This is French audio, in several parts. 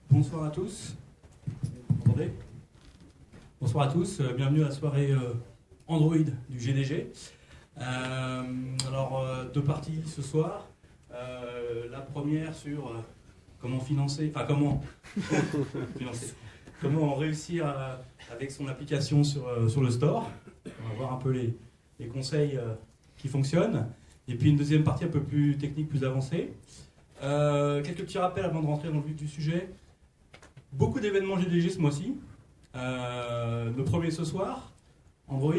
Bonsoir à tous. Vous m'entendez ? Bonsoir à tous, bienvenue à la soirée Android du GDG. Deux parties ce soir. La première sur comment financer, comment réussir avec son application sur le store. On va voir un peu les conseils qui fonctionnent. Et puis une deuxième partie un peu plus technique, plus avancée. Quelques petits rappels avant de rentrer dans le vif du sujet. Beaucoup d'événements GDG ce mois-ci. Le premier ce soir, Android.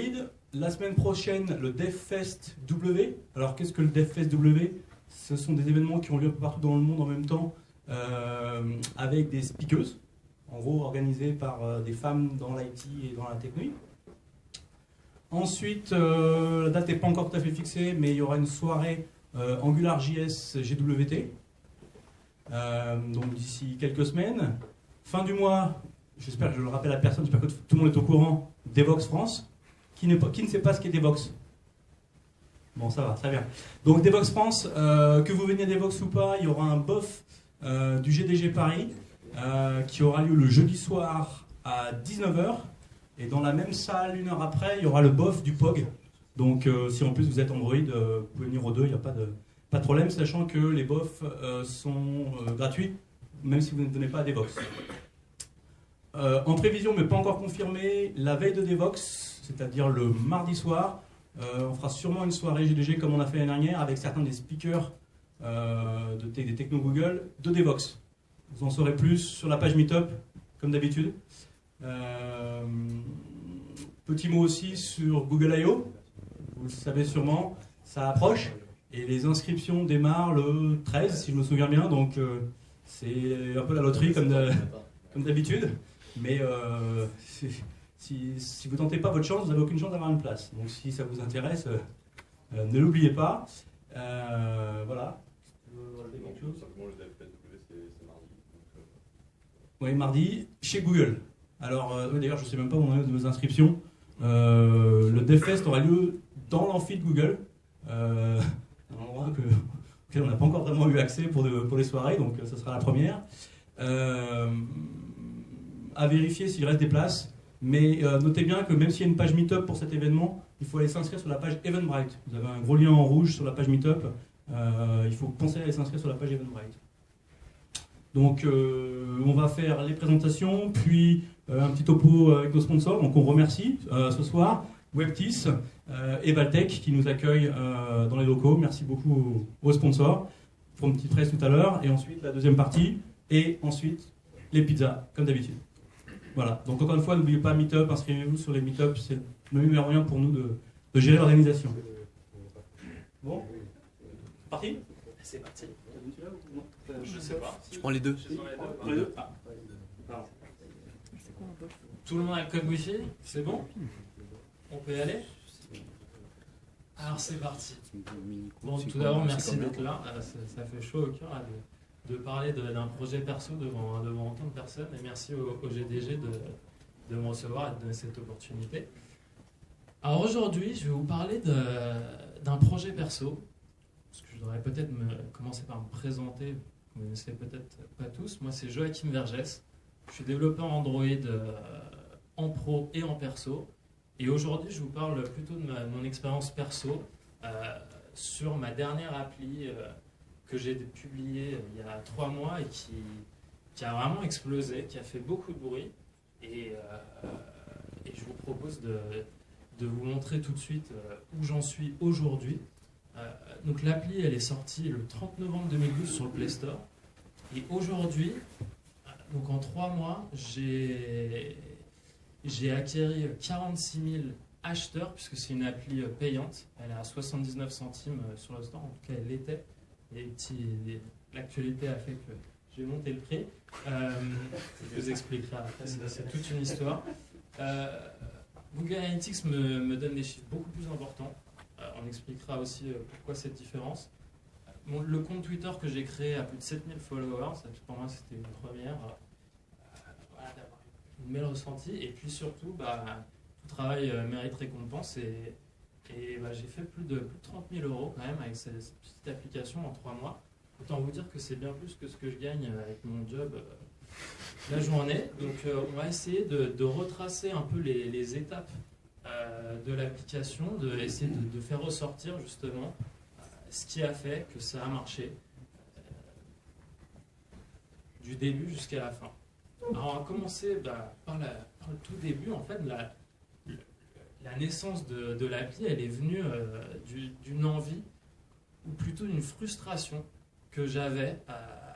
La semaine prochaine, le DevFest W. Alors qu'est-ce que le DevFest W ? Ce sont des événements qui ont lieu un peu partout dans le monde en même temps, avec des speakers, en gros organisés par des femmes dans l'IT et dans la technique. Ensuite, la date n'est pas encore tout à fait fixée, mais il y aura une soirée AngularJS GWT, donc d'ici quelques semaines. Fin du mois, j'espère que je le rappelle à personne, j'espère que tout le monde est au courant, Devoxx France. Qui ne sait pas ce qu'est Devoxx ? Bon, ça va, très bien. Donc Devoxx France, que vous veniez Devoxx ou pas, il y aura un BOF du GDG Paris qui aura lieu le jeudi soir à 19h. Et dans la même salle, une heure après, il y aura le BOF du POG. Donc si en plus vous êtes Android, vous pouvez venir aux deux, il n'y a pas de problème, sachant que les BOF sont gratuits, même si vous ne venez pas à Devoxx. En prévision, mais pas encore confirmé, la veille de Devoxx, c'est-à-dire le mardi soir, on fera sûrement une soirée GDG comme on a fait l'année dernière avec certains des speakers des techno Google de Devoxx. Vous en saurez plus sur la page Meetup, comme d'habitude. Petit mot aussi sur Google I.O. Vous le savez sûrement, ça approche et les inscriptions démarrent le 13, si je me souviens bien. Donc c'est un peu la loterie comme d'habitude. Mais si vous ne tentez pas votre chance, vous n'avez aucune chance d'avoir une place. Donc si ça vous intéresse, ne l'oubliez pas. Voilà. Oui, mardi, chez Google. Alors, d'ailleurs, je ne sais même pas où on est de vos inscriptions. Le DevFest aura lieu dans l'amphi de Google, un endroit auquel on n'a pas encore vraiment eu accès pour les soirées, donc ça sera la première. À vérifier s'il reste des places, mais notez bien que même s'il y a une page Meetup pour cet événement, il faut aller s'inscrire sur la page Eventbrite. Vous avez un gros lien en rouge sur la page Meetup, il faut penser à aller s'inscrire sur la page Eventbrite. Donc on va faire les présentations, puis un petit topo avec nos sponsors, donc on remercie ce soir Webtis et Valtech qui nous accueillent dans les locaux. Merci beaucoup aux sponsors. On fera une petite presse tout à l'heure, et ensuite la deuxième partie, et ensuite les pizzas, comme d'habitude. Voilà, donc encore une fois, n'oubliez pas Meetup, inscrivez-vous sur les Meetup, c'est le meilleur moyen pour nous de gérer l'organisation. Bon, parti ? C'est parti. Je sais pas. Je prends les deux. Les deux. Ah. Pardon. Tout le monde a le code Wi-Fi ? C'est bon ? On peut y aller ? Alors c'est parti. Bon, tout d'abord, merci d'être là. Ça fait chaud au cœur là, de parler d'un projet perso devant autant de personnes. Et merci au GDG de me recevoir et de donner cette opportunité. Alors aujourd'hui, je vais vous parler d'un projet perso. Parce que je devrais peut-être commencer par me présenter. Vous ne connaissez peut-être pas tous. Moi, c'est Joachim Vergès. Je suis développeur Android en pro et en perso. Et aujourd'hui, je vous parle plutôt de mon expérience perso sur ma dernière appli que j'ai publiée il y a 3 mois et qui a vraiment explosé, qui a fait beaucoup de bruit. Et je vous propose de vous montrer tout de suite où j'en suis aujourd'hui. Donc l'appli, elle est sortie le 30 novembre 2012 sur le Play Store. Et aujourd'hui, donc en 3 mois, j'ai acquéri 46 000 acheteurs, puisque c'est une appli payante. Elle est à 79 centimes sur le store, en tout cas elle l'était. L'actualité a fait que j'ai monté le prix. Je vous expliquerai après, c'est toute une histoire. Google Analytics me donne des chiffres beaucoup plus importants. On expliquera aussi pourquoi cette différence. Le compte Twitter que j'ai créé a plus de 7000 followers. Pour moi, c'était une première. Voilà, d'avoir une belle ressentie. Et puis surtout, tout travail mérite récompense. Et Et j'ai fait plus de 30 000 euros quand même avec cette petite application en 3 mois. Autant vous dire que c'est bien plus que ce que je gagne avec mon job la journée. Donc on va essayer de retracer un peu les étapes de l'application, essayer de faire ressortir justement ce qui a fait que ça a marché du début jusqu'à la fin. Alors on va commencer par le tout début. En fait, la naissance de l'appli, elle est venue d'une envie, ou plutôt d'une frustration que j'avais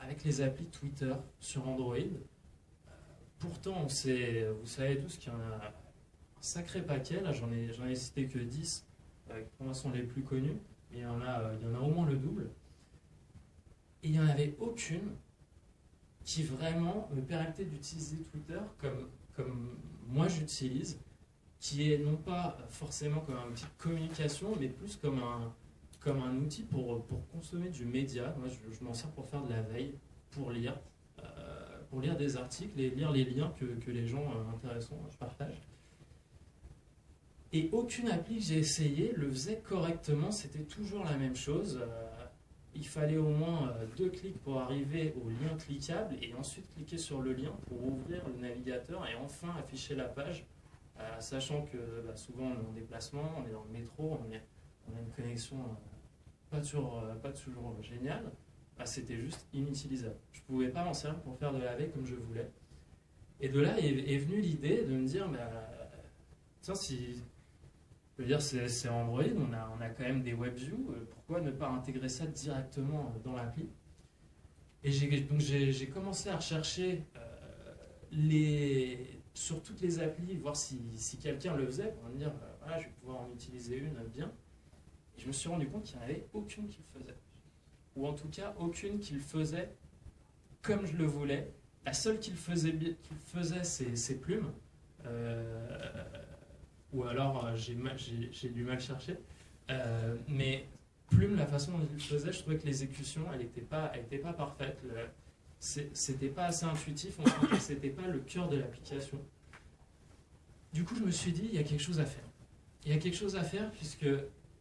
avec les applis Twitter sur Android. Pourtant, vous savez tous qu'il y en a un sacré paquet. Là, j'en ai cité que 10, qui pour moi sont les plus connus, mais il y en a au moins le double. Et il n'y en avait aucune qui vraiment me permettait d'utiliser Twitter comme moi j'utilise, qui est non pas forcément comme un outil de communication, mais plus comme un outil pour consommer du média. Moi, je m'en sers pour faire de la veille, pour lire des articles et lire les liens que les gens intéressants je partage. Et aucune appli que j'ai essayé le faisait correctement, c'était toujours la même chose. Il fallait au moins 2 clics pour arriver au lien cliquable et ensuite cliquer sur le lien pour ouvrir le navigateur et enfin afficher la page, sachant que souvent on est en déplacement, on est dans le métro, on a une connexion pas toujours géniale. C'était juste inutilisable. Je ne pouvais pas m'en servir pour faire de la veille comme je voulais. Et de là est venue l'idée de me dire, tiens, je veux dire, c'est Android, on a quand même des WebView, pourquoi ne pas intégrer ça directement dans l'appli? Et j'ai commencé à rechercher sur toutes les applis, voir si quelqu'un le faisait, pour me dire, voilà, je vais pouvoir en utiliser une bien. Et je me suis rendu compte qu'il n'y en avait aucune qui le faisait. Ou en tout cas, aucune qui le faisait comme je le voulais. La seule qui le faisait, c'est Plume. Ou alors j'ai du mal chercher. Mais Plume, la façon dont il le faisait, je trouvais que l'exécution, elle n'était pas parfaite. C'était pas assez intuitif, on sentait que c'était pas le cœur de l'application. Du coup, je me suis dit, il y a quelque chose à faire. Il y a quelque chose à faire puisque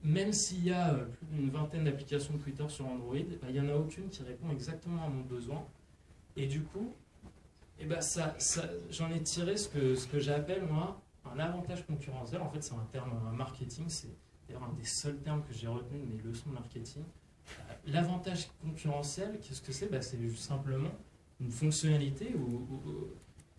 même s'il y a plus d'une vingtaine d'applications de Twitter sur Android, il n'y en a aucune qui répond exactement à mon besoin. Et du coup, j'en ai tiré ce que j'appelle, moi, un avantage concurrentiel. En fait, c'est un terme marketing, c'est d'ailleurs un des seuls termes que j'ai retenu de mes leçons de marketing. L'avantage concurrentiel, qu'est-ce que c'est? C'est juste simplement une fonctionnalité ou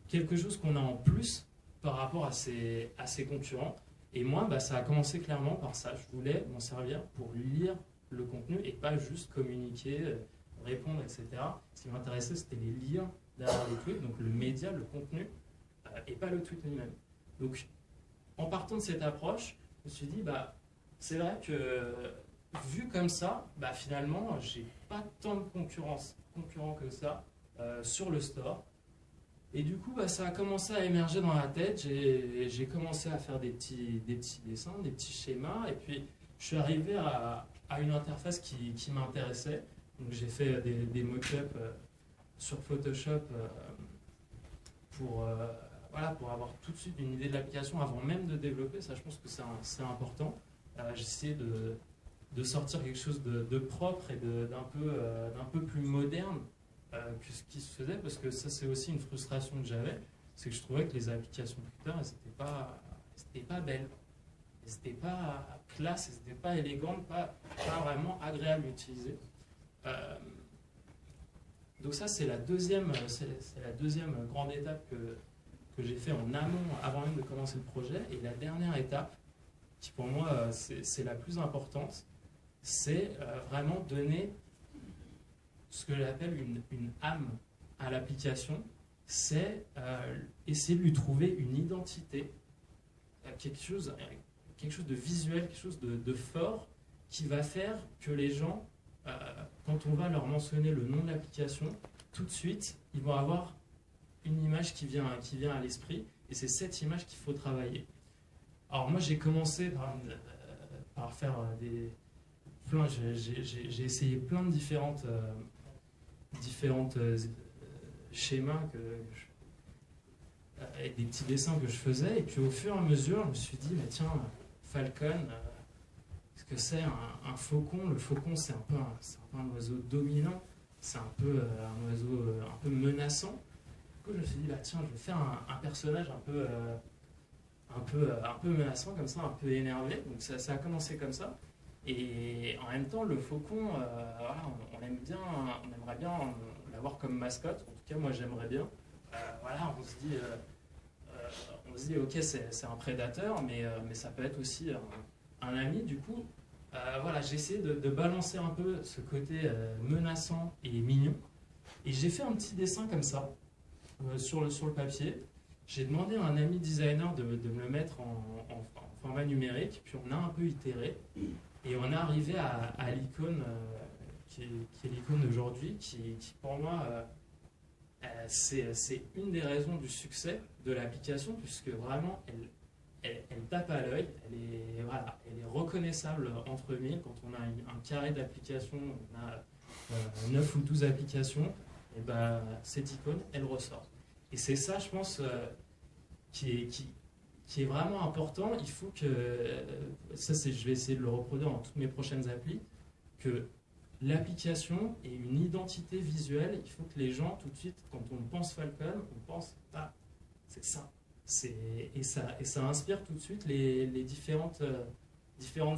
quelque chose qu'on a en plus par rapport à ses concurrents. Et moi, ça a commencé clairement par ça. Je voulais m'en servir pour lire le contenu et pas juste communiquer, répondre, etc. Ce qui m'intéressait, c'était les liens derrière les tweets, donc le média, le contenu, et pas le tweet lui-même. Donc, en partant de cette approche, je me suis dit, c'est vrai que vu comme ça, finalement, j'ai pas tant de concurrents que ça sur le store. Et du coup, ça a commencé à émerger dans la tête. J'ai commencé à faire des petits dessins, des petits schémas. Et puis, je suis arrivé à une interface qui m'intéressait. Donc, j'ai fait des mock-ups sur Photoshop pour avoir tout de suite une idée de l'application avant même de développer. Ça, je pense que c'est important. J'ai essayé de sortir quelque chose de propre et d'un peu plus moderne que ce qui se faisait, parce que ça, c'est aussi une frustration que j'avais, c'est que je trouvais que les applications Twitter, elles n'étaient pas belles, elles n'étaient pas classe, elles n'étaient pas élégantes, pas vraiment agréables à utiliser. Donc ça, c'est la deuxième grande étape que j'ai fait en amont, avant même de commencer le projet. Et la dernière étape, qui pour moi, c'est la plus importante, c'est vraiment donner ce que j'appelle une âme à l'application. C'est essayer de lui trouver une identité, quelque chose de visuel, quelque chose de fort, qui va faire que les gens, quand on va leur mentionner le nom de l'application, tout de suite, ils vont avoir une image qui vient à l'esprit, et c'est cette image qu'il faut travailler. Alors moi, j'ai commencé par faire j'ai essayé plein de différentes schémas avec des petits dessins que je faisais, et puis au fur et à mesure, je me suis dit, mais tiens, Falcon, que c'est un faucon. Le faucon, c'est un peu un oiseau dominant, c'est un peu un oiseau un peu menaçant. Du coup, je me suis dit, bah, tiens, je vais faire un personnage un peu menaçant comme ça, un peu énervé. Donc ça a commencé comme ça. Et en même temps, le faucon, voilà, on aimerait bien l'avoir comme mascotte. En tout cas, moi, j'aimerais bien. Voilà, on se dit, ok, c'est un prédateur, mais ça peut être aussi un ami. Du coup, voilà, j'ai essayé de balancer un peu ce côté menaçant et mignon. Et j'ai fait un petit dessin comme ça, sur le papier. J'ai demandé à un ami designer de me le mettre en format numérique, puis on a un peu itéré. Et on est arrivé à l'icône qui est l'icône d'aujourd'hui, qui pour moi, c'est une des raisons du succès de l'application, puisque vraiment, elle tape à l'œil, elle est reconnaissable entre mille. Quand on a un carré d'applications, on a 9 ou 12 applications, et ben, cette icône, elle ressort. Et c'est ça, je pense, qui est vraiment important. Il faut que, je vais essayer de le reproduire dans toutes mes prochaines applis, que l'application ait une identité visuelle. Il faut que les gens, tout de suite, quand on pense Falcon, on pense, ah, c'est ça. Et ça inspire tout de suite les différentes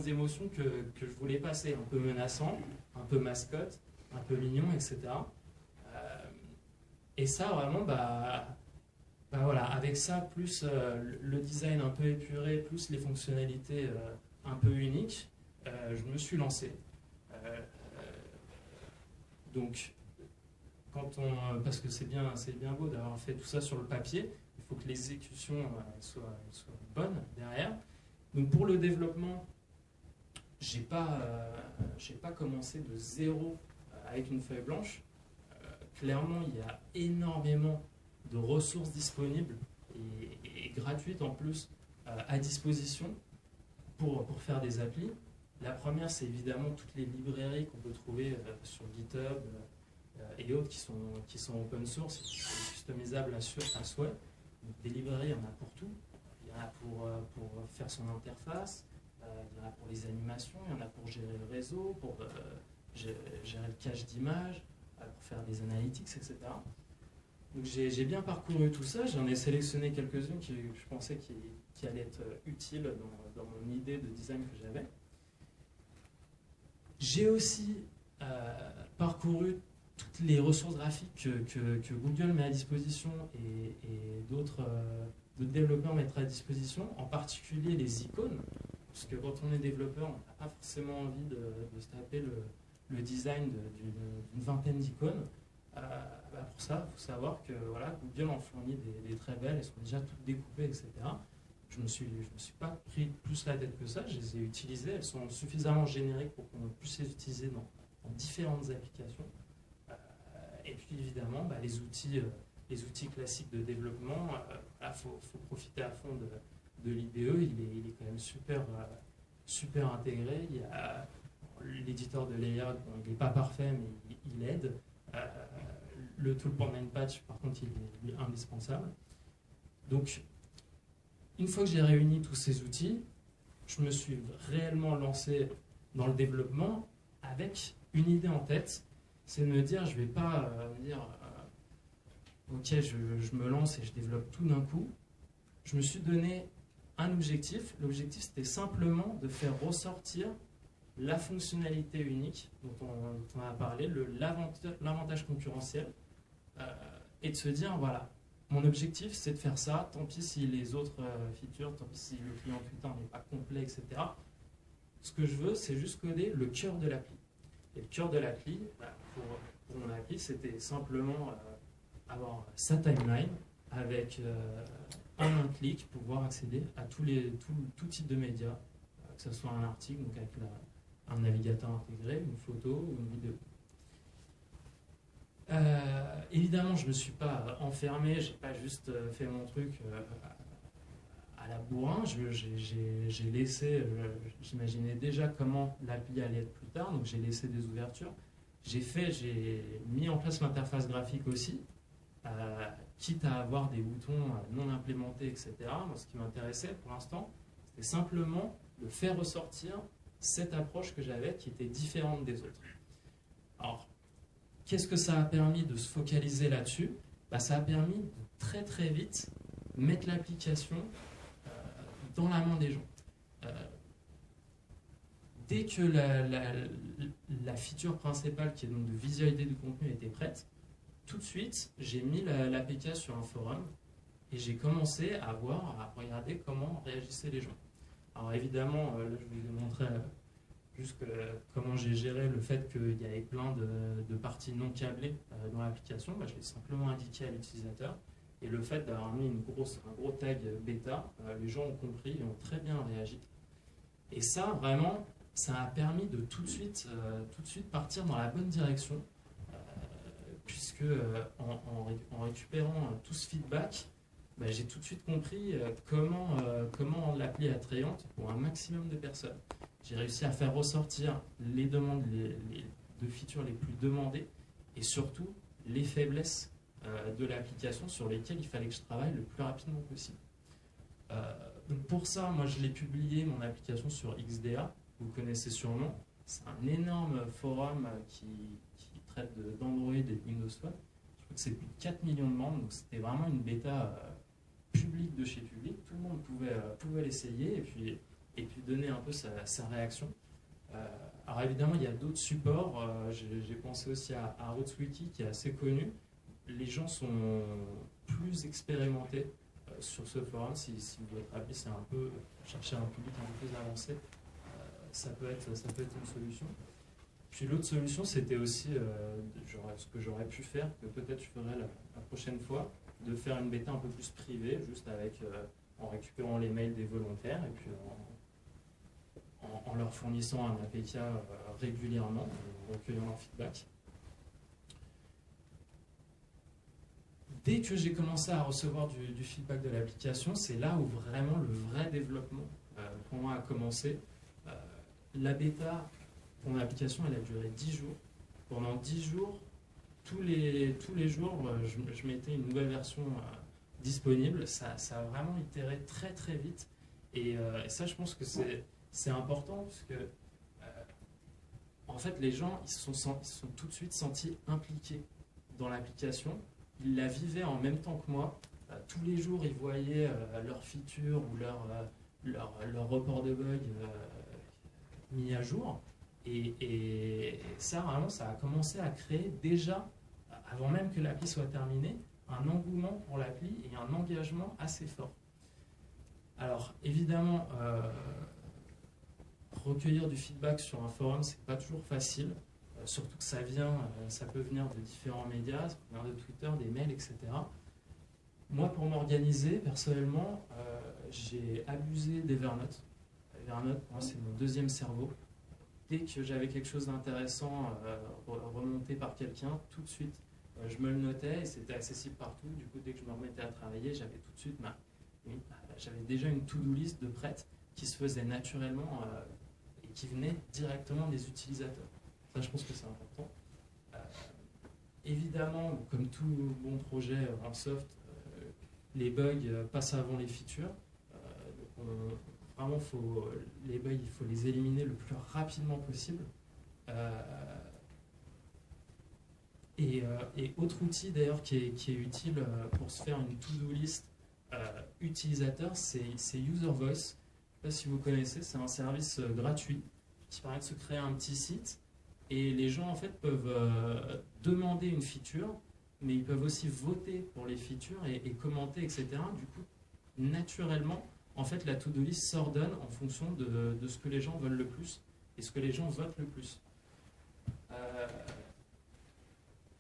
émotions que je voulais passer. Un peu menaçant, un peu mascotte, un peu mignon, etc. Et ça, vraiment, voilà, avec ça, plus le design un peu épuré, plus les fonctionnalités un peu uniques, je me suis lancé. Donc, parce que c'est bien beau d'avoir fait tout ça sur le papier, il faut que l'exécution soient bonnes derrière. Donc, pour le développement, j'ai pas commencé de zéro avec une feuille blanche. Clairement, il y a énormément de ressources disponibles et gratuites en plus à disposition pour faire des applis. La première, c'est évidemment toutes les librairies qu'on peut trouver sur GitHub et autres qui sont open source, qui sont customisables à souhait. Donc, des librairies, il y en a pour tout. Il y en a pour faire son interface, il y en a pour les animations, il y en a pour gérer le réseau, pour gérer le cache d'images, pour faire des analytics, etc. Donc j'ai bien parcouru tout ça, j'en ai sélectionné quelques-unes que je pensais qui allaient être utiles dans mon idée de design que j'avais. J'ai aussi parcouru toutes les ressources graphiques que Google met à disposition et d'autres développeurs mettent à disposition, en particulier les icônes, parce que quand on est développeur, on n'a pas forcément envie de se taper le design d'une vingtaine d'icônes. Pour ça, il faut savoir que voilà, Google en fournit des très belles, elles sont déjà toutes découpées, etc. Je me suis pas pris plus la tête que ça, je les ai utilisées, elles sont suffisamment génériques pour qu'on puisse les utiliser dans différentes applications. Et puis évidemment, les outils classiques de développement, faut profiter à fond de l'IDE, il est quand même super intégré. Il y a l'éditeur de layout, il n'est pas parfait, mais il aide. Le tool pour patch, par contre, il est indispensable. Donc, une fois que j'ai réuni tous ces outils, je me suis réellement lancé dans le développement avec une idée en tête, c'est de me dire, je ne vais pas me dire, ok, je me lance et je développe tout d'un coup. Je me suis donné un objectif. L'objectif, c'était simplement de faire ressortir la fonctionnalité unique dont on a parlé, l'avantage concurrentiel, et de se dire, voilà, mon objectif, c'est de faire ça, tant pis si les autres features, tant pis si le client Twitter n'est pas complet, etc. Ce que je veux, c'est juste coder le cœur de l'appli. Et le cœur de l'appli, pour mon appli, c'était simplement avoir sa timeline avec un clic, pouvoir accéder à tout type de médias, que ce soit un article, donc avec un navigateur intégré, une photo ou une vidéo. Évidemment, je ne me suis pas enfermé, je n'ai pas juste fait mon truc à la bourrin. J'ai laissé, j'imaginais déjà comment l'appli allait être plus tard, donc j'ai laissé des ouvertures. J'ai mis en place l'interface graphique aussi, quitte à avoir des boutons non implémentés, etc. Moi, ce qui m'intéressait pour l'instant, c'était simplement de faire ressortir cette approche que j'avais qui était différente des autres. Alors, qu'est-ce que ça a permis de se focaliser là-dessus? Ça a permis de très très vite mettre l'application dans la main des gens. Dès que la feature principale, qui est donc de visualiser du contenu, était prête, tout de suite, j'ai mis l'APK sur un forum et j'ai commencé à regarder comment réagissaient les gens. Alors évidemment, là je vais vous montrer juste comment j'ai géré le fait qu'il y avait plein de parties non câblées dans l'application. Je l'ai simplement indiqué à l'utilisateur. Et le fait d'avoir mis un gros tag bêta, les gens ont compris et ont très bien réagi. Et ça, vraiment, ça a permis de tout de suite partir dans la bonne direction, puisque en récupérant tout ce feedback, j'ai tout de suite compris comment rendre l'appli attrayante pour un maximum de personnes. J'ai réussi à faire ressortir les demandes, de features les plus demandées et surtout les faiblesses de l'application sur lesquelles il fallait que je travaille le plus rapidement possible. Donc pour ça, moi je l'ai publié, mon application, sur XDA, vous connaissez sûrement. C'est un énorme forum qui traite d'Android et de Windows Phone. Je crois que c'est plus de 4 millions de membres, donc c'était vraiment une bêta publique de chez public. Tout le monde pouvait l'essayer et puis donner un peu sa réaction. Alors évidemment, il y a d'autres supports. J'ai pensé aussi à RootsWiki, qui est assez connu. Les gens sont plus expérimentés sur ce forum. Si votre appli, c'est un peu chercher un public un peu plus avancé, ça peut être une solution. Puis l'autre solution, c'était aussi ce que j'aurais pu faire, que peut-être je ferai la prochaine fois, de faire une bêta un peu plus privée, juste en récupérant les mails des volontaires et puis en leur fournissant un APK régulièrement, en recueillant leur feedback. Dès que j'ai commencé à recevoir du feedback de l'application, c'est là où vraiment le vrai développement pour moi a commencé. La bêta pour mon application, elle a duré 10 jours. Pendant 10 jours, tous les jours, je mettais une nouvelle version disponible. Ça a vraiment itéré très très vite. Et ça, je pense que c'est important parce que en fait, les gens ils se sont tout de suite sentis impliqués dans l'application. Ils la vivaient en même temps que moi. Tous les jours, ils voyaient leurs features ou leur report de bug mis à jour. Et ça, vraiment, ça a commencé à créer déjà, avant même que l'appli soit terminée, un engouement pour l'appli et un engagement assez fort. Alors, évidemment, recueillir du feedback sur un forum, c'est pas toujours facile. Surtout que ça peut venir de différents médias, ça peut venir de Twitter, des mails, etc. Moi, pour m'organiser, personnellement, j'ai abusé d'Evernote. Evernote, moi, c'est mon deuxième cerveau. Dès que j'avais quelque chose d'intéressant remonté par quelqu'un, tout de suite, je me le notais et c'était accessible partout. Du coup, dès que je me remettais à travailler, j'avais tout de suite j'avais déjà une to-do list de prête qui se faisait naturellement et qui venait directement des utilisateurs. Ça, je pense que c'est important. Évidemment, comme tout bon projet en soft, les bugs passent avant les features. Vraiment, les bugs, il faut les éliminer le plus rapidement possible. Et autre outil d'ailleurs qui est utile pour se faire une to-do list utilisateur, c'est User Voice. Je ne sais pas si vous connaissez, c'est un service gratuit qui permet de se créer un petit site. Et les gens en fait peuvent demander une feature, mais ils peuvent aussi voter pour les features et commenter, etc. Du coup, naturellement, en fait, la to-do list s'ordonne en fonction de ce que les gens veulent le plus et ce que les gens votent le plus.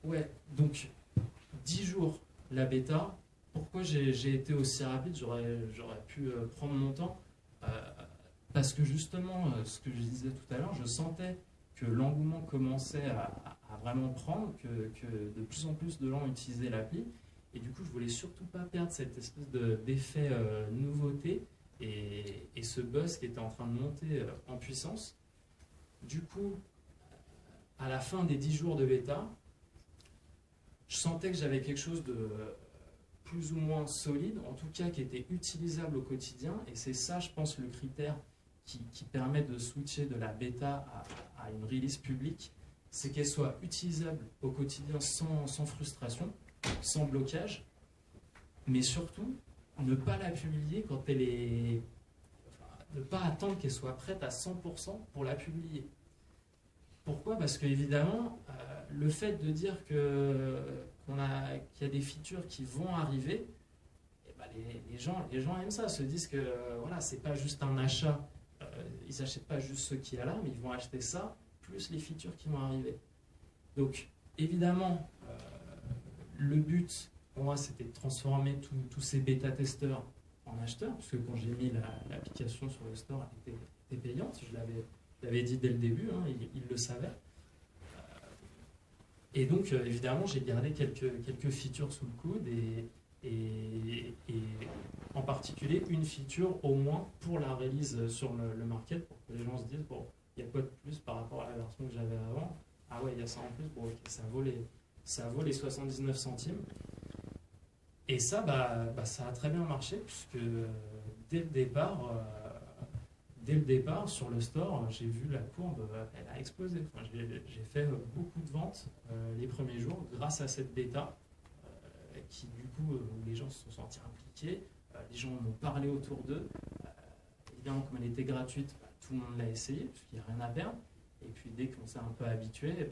Ouais, donc 10 jours la bêta. Pourquoi j'ai été aussi rapide? J'aurais pu prendre mon temps parce que justement, ce que je disais tout à l'heure, je sentais que l'engouement commençait à vraiment prendre, que de plus en plus de gens utilisaient l'appli. Et du coup, je voulais surtout pas perdre cette espèce d'effet nouveauté et ce buzz qui était en train de monter en puissance. Du coup, à la fin des 10 jours de bêta, je sentais que j'avais quelque chose de plus ou moins solide, en tout cas qui était utilisable au quotidien. Et c'est ça, je pense, le critère qui permet de switcher de la bêta à une release publique, c'est qu'elle soit utilisable au quotidien sans frustration, sans blocage, mais surtout ne pas la publier quand elle est... Enfin, ne pas attendre qu'elle soit prête à 100% pour la publier. Pourquoi? Parce qu'évidemment, le fait de dire qu'il y a des features qui vont arriver, eh ben les gens aiment ça, se disent que voilà, c'est pas juste un achat, ils n'achètent pas juste ce qu'il y a là, mais ils vont acheter ça, plus les features qui vont arriver. Donc, évidemment, le but, pour moi, c'était de transformer tous ces bêta-testeurs en acheteurs, parce que quand j'ai mis l'application sur le store, elle était payante, je l'avais dit dès le début, hein, ils le savaient. Et donc, évidemment, j'ai gardé quelques features sous le coude, et en particulier une feature au moins pour la release sur le market, pour que les gens se disent, bon, il y a quoi de plus par rapport à la version que j'avais avant? Ah ouais, il y a ça en plus, bon, ok, ça vaut les 79 centimes. Et ça, ça a très bien marché, puisque dès le départ, sur le store, j'ai vu la courbe, elle a explosé. Enfin, j'ai fait beaucoup de ventes les premiers jours grâce à cette bêta, qui du coup, les gens se sont sentis impliqués, les gens m'ont parlé autour d'eux. Évidemment, comme elle était gratuite, tout le monde l'a essayé, puisqu'il n'y a rien à perdre. Et puis dès qu'on s'est un peu habitué,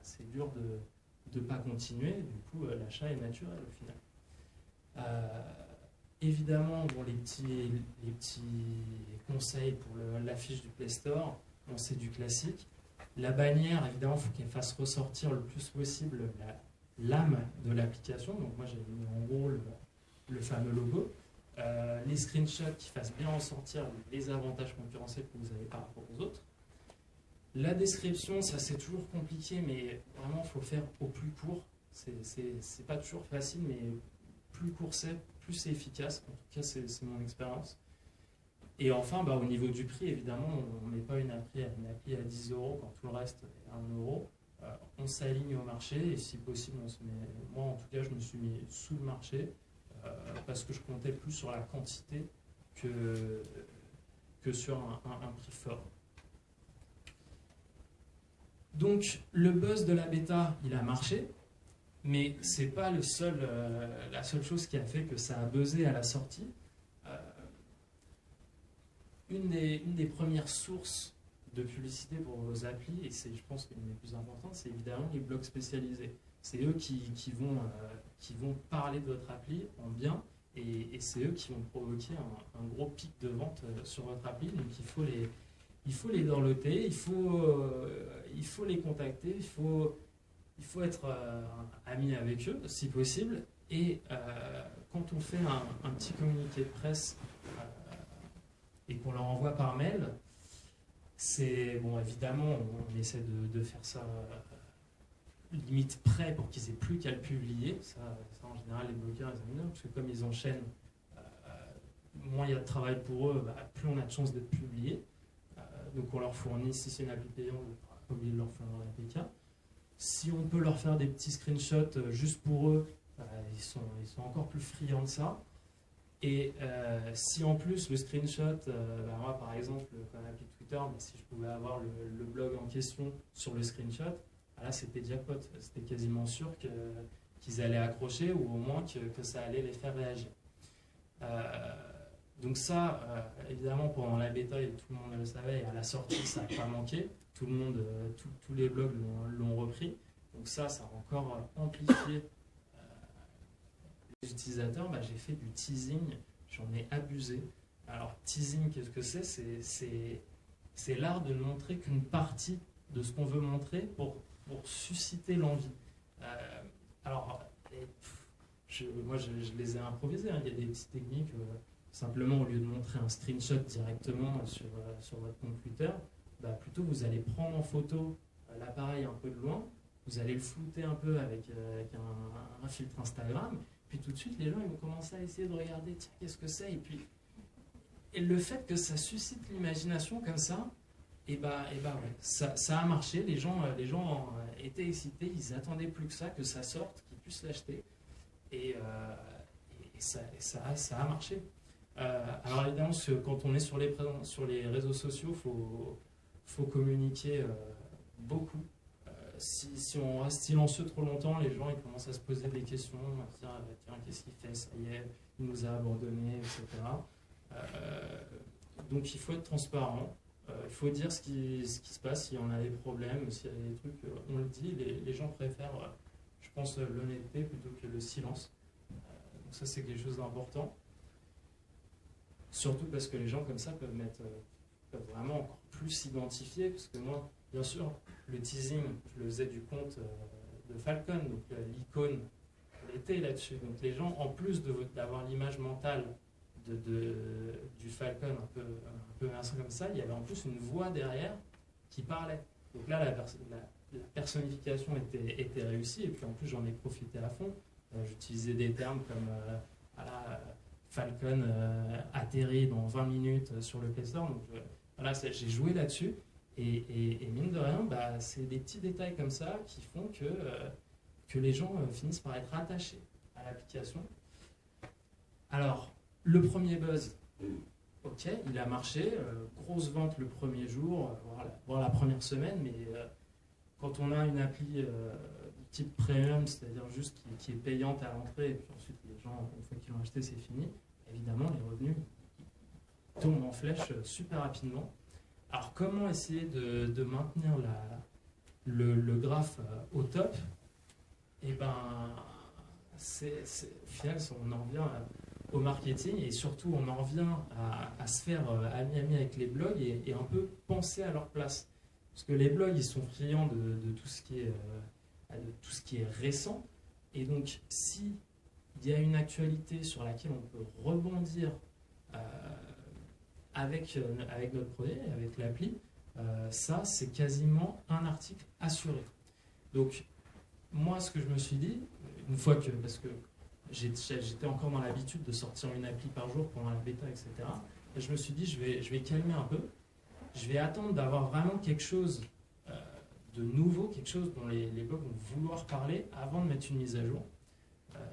c'est dur de ne pas continuer. Du coup, l'achat est naturel au final. Évidemment, bon, les petits conseils pour l'affiche du Play Store, bon, c'est du classique. La bannière, évidemment, il faut qu'elle fasse ressortir le plus possible l'âme de l'application. Donc moi, j'ai mis en gros le fameux logo. Les screenshots qui fassent bien ressortir les avantages concurrentiels que vous avez par rapport aux autres. La description, ça c'est toujours compliqué, mais vraiment, il faut faire au plus court. C'est pas toujours facile, mais plus court c'est, plus c'est efficace. En tout cas, c'est mon expérience. Et enfin, au niveau du prix, évidemment, on ne met pas une appli à 10 € quand tout le reste est 1 €. On s'aligne au marché et si possible, on se met... Moi, en tout cas, je me suis mis sous le marché parce que je comptais plus sur la quantité que sur un prix fort. Donc, le buzz de la bêta, il a marché, mais c'est pas la seule chose qui a fait que ça a buzzé à la sortie. Une des premières sources de publicité pour vos applis, et c'est, je pense, une des plus importantes, c'est évidemment les blogs spécialisés. C'est eux qui vont parler de votre appli en bien, et c'est eux qui vont provoquer un gros pic de vente sur votre appli. Donc il faut les downloader, il faut les contacter, il faut être ami avec eux, si possible. Et quand on fait un petit communiqué de presse et qu'on leur envoie par mail, c'est bon, évidemment, on essaie de faire ça limite prêt pour qu'ils aient plus qu'à le publier. Ça en général, les blogueurs, ils aiment bien, parce que comme ils enchaînent, moins il y a de travail pour eux, plus on a de chances d'être publiés. Donc on leur fournit, si c'est une appli payante, on n'est pas obligé de leur fournir l'APK. Si on peut leur faire des petits screenshots juste pour eux, ils sont encore plus friands de ça. Et si en plus le screenshot, moi par exemple, quand l'appli Twitter, si je pouvais avoir le blog en question sur le screenshot, là c'était jackpot, c'était quasiment sûr qu'ils allaient accrocher ou au moins que ça allait les faire réagir. Donc ça, évidemment, pendant la bêta, tout le monde le savait, et à la sortie, ça n'a pas manqué. Tout le monde, tous les blogs l'ont repris. Donc ça a encore amplifié les utilisateurs. J'ai fait du teasing, j'en ai abusé. Alors, teasing, qu'est-ce que c'est? C'est l'art de ne montrer qu'une partie de ce qu'on veut montrer pour susciter l'envie. Moi, je les ai improvisés. Il y a des petites techniques. Simplement, au lieu de montrer un screenshot directement sur votre compte Twitter, plutôt vous allez prendre en photo l'appareil un peu de loin, vous allez le flouter un peu avec un filtre Instagram, puis tout de suite les gens ils vont commencer à essayer de regarder, tiens, qu'est-ce que c'est, et le fait que ça suscite l'imagination comme ça, ça a marché, les gens étaient excités, ils attendaient plus que ça sorte, qu'ils puissent l'acheter, et ça a marché. Alors évidemment, quand on est sur les réseaux sociaux, faut communiquer beaucoup. Si on reste silencieux trop longtemps, les gens ils commencent à se poser des questions, à se dire tiens, qu'est-ce qu'il fait, ça y est, il nous a abandonnés, etc. Donc il faut être transparent, il faut dire ce qui se passe, s'il y en a des problèmes, s'il y a des trucs, on le dit, les gens préfèrent, je pense, l'honnêteté plutôt que le silence. Donc ça c'est quelque chose d'important. Surtout parce que les gens comme ça peuvent vraiment encore plus s'identifier, parce que moi, bien sûr, le teasing, je le faisais du compte de Falcon, donc l'icône était là-dessus. Donc les gens, en plus d'avoir l'image mentale du Falcon un peu versé comme ça, il y avait en plus une voix derrière qui parlait. Donc là, la personnification était réussie, et puis en plus j'en ai profité à fond. J'utilisais des termes comme Falcon atterrit dans 20 minutes sur le Play Store. Donc voilà, j'ai joué là-dessus. Et mine de rien, c'est des petits détails comme ça qui font que les gens finissent par être attachés à l'application. Alors, le premier buzz, ok, il a marché, grosse vente le premier jour, voire la première semaine, mais quand on a une appli type premium, c'est-à-dire juste qui est payante à l'entrée, et puis ensuite les gens, une fois qu'ils l'ont acheté, c'est fini, évidemment, les revenus tombent en flèche super rapidement. Alors, comment essayer de maintenir le graphe au top? Et au final, on en revient au marketing, et surtout, on en revient à se faire ami avec les blogs et un peu penser à leur place. Parce que les blogs, ils sont friands de tout ce qui est récent. Et donc, s'il y a une actualité sur laquelle on peut rebondir avec notre produit, avec l'appli, ça, c'est quasiment un article assuré. Donc, moi, ce que je me suis dit, une fois parce que j'étais encore dans l'habitude de sortir une appli par jour pendant la bêta, etc., et je me suis dit, je vais calmer un peu, je vais attendre d'avoir vraiment quelque chose de nouveau, quelque chose dont les blogs vont vouloir parler avant de mettre une mise à jour.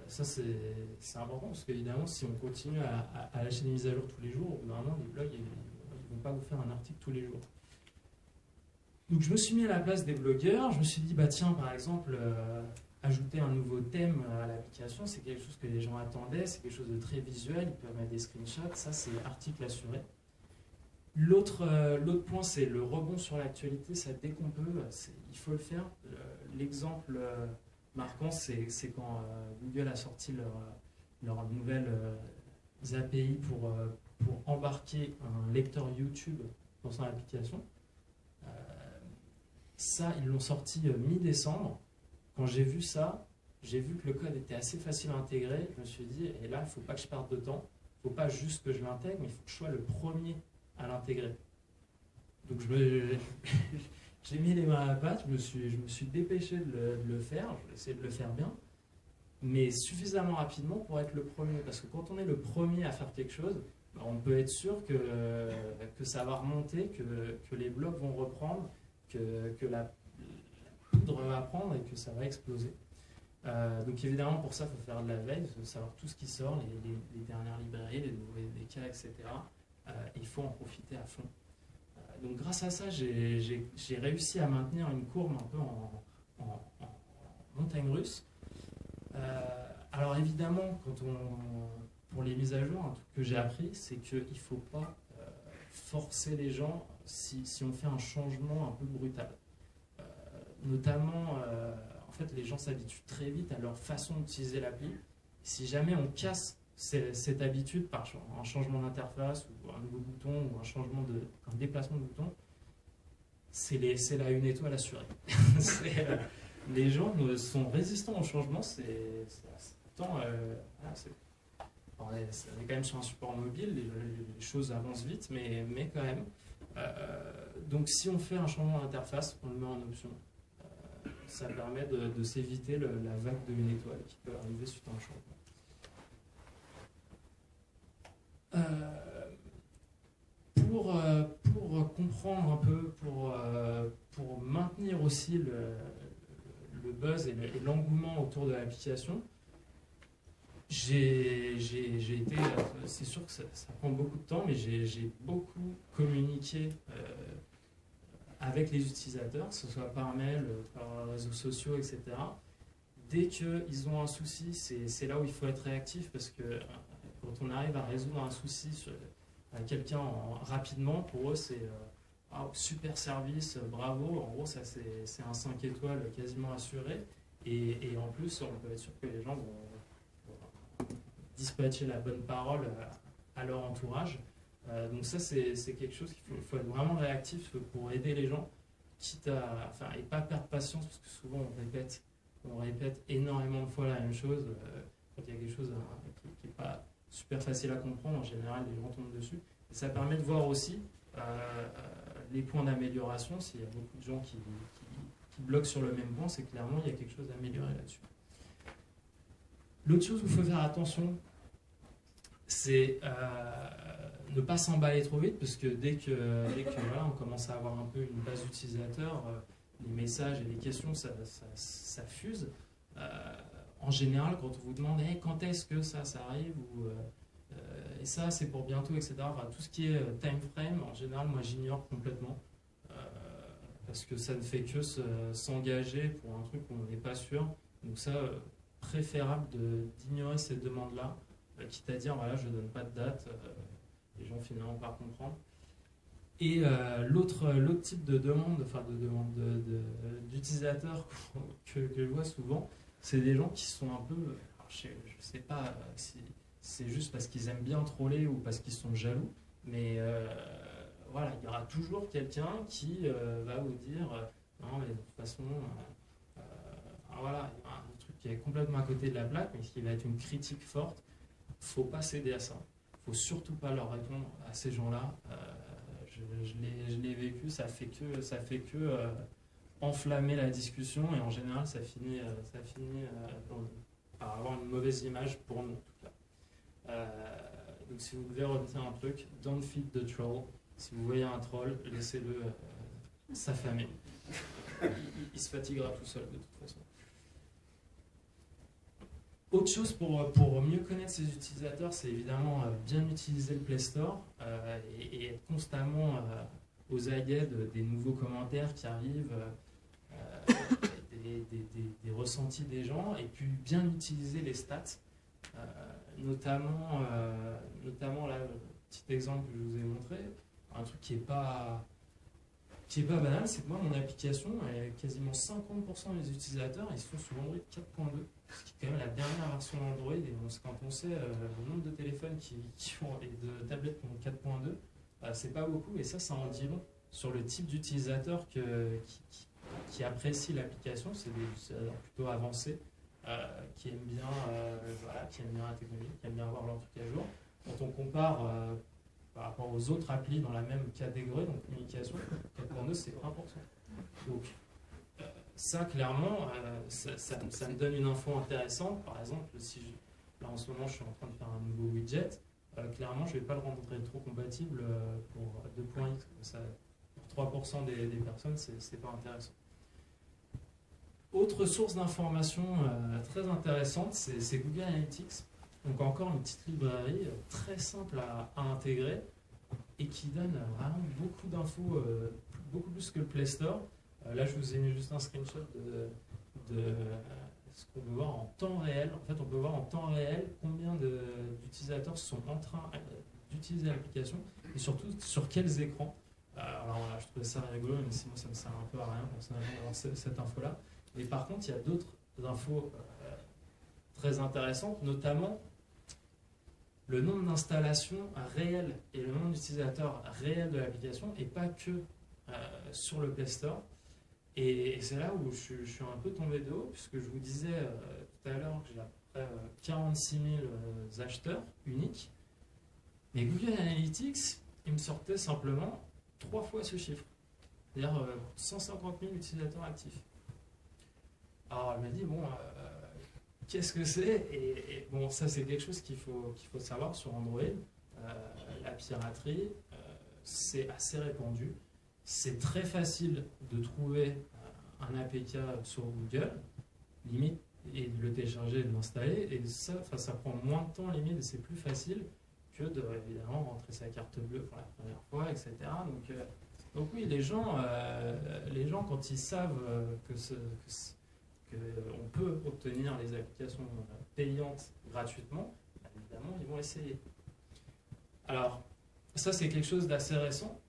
Ça, c'est important, parce qu'évidemment, si on continue à lâcher des mises à jour tous les jours, normalement, les blogs, ils ne vont pas vous faire un article tous les jours. Donc, je me suis mis à la place des blogueurs. Je me suis dit, tiens, par exemple, ajouter un nouveau thème à l'application, c'est quelque chose que les gens attendaient, c'est quelque chose de très visuel, ils peuvent mettre des screenshots, ça, c'est article assuré. L'autre point, c'est le rebond sur l'actualité, ça dès qu'on peut, il faut le faire. L'exemple marquant, c'est quand Google a sorti leur nouvelles API pour embarquer un lecteur YouTube dans son application. Ça, ils l'ont sorti mi-décembre. Quand j'ai vu ça, j'ai vu que le code était assez facile à intégrer. Je me suis dit, et là, il ne faut pas que je perde de temps. Il ne faut pas juste que je l'intègre, mais il faut que je sois le premier à l'intégrer. Donc j'ai mis les mains à la pâte, je me suis dépêché de le faire, je vais essayer de le faire bien, mais suffisamment rapidement pour être le premier. Parce que quand on est le premier à faire quelque chose, on peut être sûr que ça va remonter, que les blogs vont reprendre, que la poudre va prendre et que ça va exploser. Donc évidemment, pour ça, il faut faire de la veille, il faut savoir tout ce qui sort, les dernières librairies, les nouveaux SDK, etc. Il faut en profiter à fond. Donc grâce à ça, j'ai réussi à maintenir une courbe un peu en montagne russe. Alors évidemment, pour les mises à jour, un truc que j'ai appris, c'est qu'il ne faut pas forcer les gens si on fait un changement un peu brutal. Notamment, en fait, les gens s'habituent très vite à leur façon d'utiliser l'appli. Si jamais on casse cette habitude par un changement d'interface ou un nouveau bouton ou un déplacement de bouton, c'est la 1 étoile assurée. Les gens sont résistants au changement, on est quand même sur un support mobile, les choses avancent vite, mais quand même. Donc si on fait un changement d'interface, on le met en option. Ça permet de s'éviter la vague de 1 étoile qui peut arriver suite à un changement. Pour comprendre un peu, pour maintenir aussi le buzz et l'engouement autour de l'application, J'ai été, c'est sûr que ça prend beaucoup de temps, mais j'ai beaucoup communiqué avec les utilisateurs, que ce soit par mail, par réseaux sociaux, etc. Dès qu'ils ont un souci, c'est là où il faut être réactif, parce que quand on arrive à résoudre un souci à quelqu'un rapidement, pour eux c'est super service, bravo, en gros ça c'est un 5 étoiles quasiment assuré, et en plus on peut être sûr que les gens vont dispatcher la bonne parole à leur entourage. Donc ça c'est quelque chose qu'il faut être vraiment réactif pour aider les gens, quitte à, enfin, et pas perdre patience, parce que souvent on répète énormément de fois la même chose. Quand il y a quelque chose qui n'est pas super facile à comprendre, en général les gens tombent dessus. Et ça permet de voir aussi les points d'amélioration. S'il y a beaucoup de gens qui bloquent sur le même point, c'est clairement il y a quelque chose à améliorer là-dessus. L'autre chose où il faut faire attention, c'est ne pas s'emballer trop vite, parce que dès que voilà, on commence à avoir un peu une base d'utilisateurs, les messages et les questions, ça fuse. En général, quand on vous demande hey, quand est-ce que ça arrive, ou et ça c'est pour bientôt, etc. Enfin, tout ce qui est time frame, en général, moi j'ignore complètement, parce que ça ne fait que s'engager pour un truc où on n'est pas sûr. Donc ça, préférable d'ignorer ces demandes-là, quitte à dire voilà, je ne donne pas de date, les gens finiront par comprendre. Et l'autre type de demande, enfin d'utilisateurs que je vois souvent, c'est des gens qui sont un peu, alors je sais pas si c'est juste parce qu'ils aiment bien troller ou parce qu'ils sont jaloux, mais voilà, il y aura toujours quelqu'un qui va vous dire non mais de toute façon, voilà, il y a un truc qui est complètement à côté de la plaque, mais qui va être une critique forte. Faut pas céder à ça. Faut surtout pas leur répondre à ces gens-là. Je l'ai vécu, ça fait que enflammer la discussion, et en général ça finit par avoir une mauvaise image pour nous en tout cas. Donc si vous devez retenir un truc, don't feed the troll. Si vous voyez un troll, laissez-le s'affamer. Il se fatiguera tout seul de toute façon. Autre chose pour mieux connaître ses utilisateurs, c'est évidemment bien utiliser le Play Store et être constamment aux aguets des nouveaux commentaires qui arrivent, des ressentis des gens, et puis bien utiliser les stats, notamment là, le petit exemple que je vous ai montré, un truc qui est pas banal, c'est que moi, mon application, quasiment 50% des utilisateurs, ils sont sur Android 4.2, ce qui est quand même la dernière version d'Android, et quand on sait le nombre de téléphones et de tablettes qui ont 4.2, c'est pas beaucoup, et ça en dit long sur le type d'utilisateur qui apprécie l'application. C'est des utilisateurs plutôt avancés, qui aiment bien la technologie, qui aiment bien avoir leur truc à jour. Quand on compare par rapport aux autres applis dans la même catégorie, donc communication, 4.2 c'est 1%. Donc ça clairement, ça me donne une info intéressante. Par exemple, là en ce moment je suis en train de faire un nouveau widget, clairement je ne vais pas le rendre rétro-compatible pour 2.x. Pour 3% des personnes, c'est pas intéressant. Autre source d'information très intéressante, c'est Google Analytics. Donc encore une petite librairie très simple à intégrer, et qui donne vraiment beaucoup d'infos, beaucoup plus que le Play Store. Là, je vous ai mis juste un screenshot de ce qu'on peut voir en temps réel. En fait, on peut voir en temps réel combien d'utilisateurs sont en train d'utiliser l'application, et surtout sur quels écrans. Alors voilà, je trouvais ça rigolo, même si moi ça me sert un peu à rien personnellement d'avoir cette info-là. Mais par contre, il y a d'autres infos très intéressantes, notamment le nombre d'installations réelles et le nombre d'utilisateurs réels de l'application, et pas que sur le Play Store. Et c'est là où je suis un peu tombé de haut, puisque je vous disais tout à l'heure que j'ai à peu près 46 000 acheteurs uniques. Mais Google Analytics, il me sortait simplement 3 fois ce chiffre, c'est-à-dire 150 000 utilisateurs actifs. Alors elle m'a dit, bon, qu'est-ce que c'est, et bon, ça c'est quelque chose qu'il faut savoir sur Android. La piraterie, c'est assez répandu. C'est très facile de trouver un APK sur Google. Limite, et de le télécharger et de l'installer. Et ça prend moins de temps limite et c'est plus facile que de évidemment rentrer sa carte bleue pour la première fois, etc. Donc oui, les gens quand ils savent qu'on peut obtenir les applications payantes gratuitement, évidemment, ils vont essayer. Alors, ça, c'est quelque chose d'assez récent,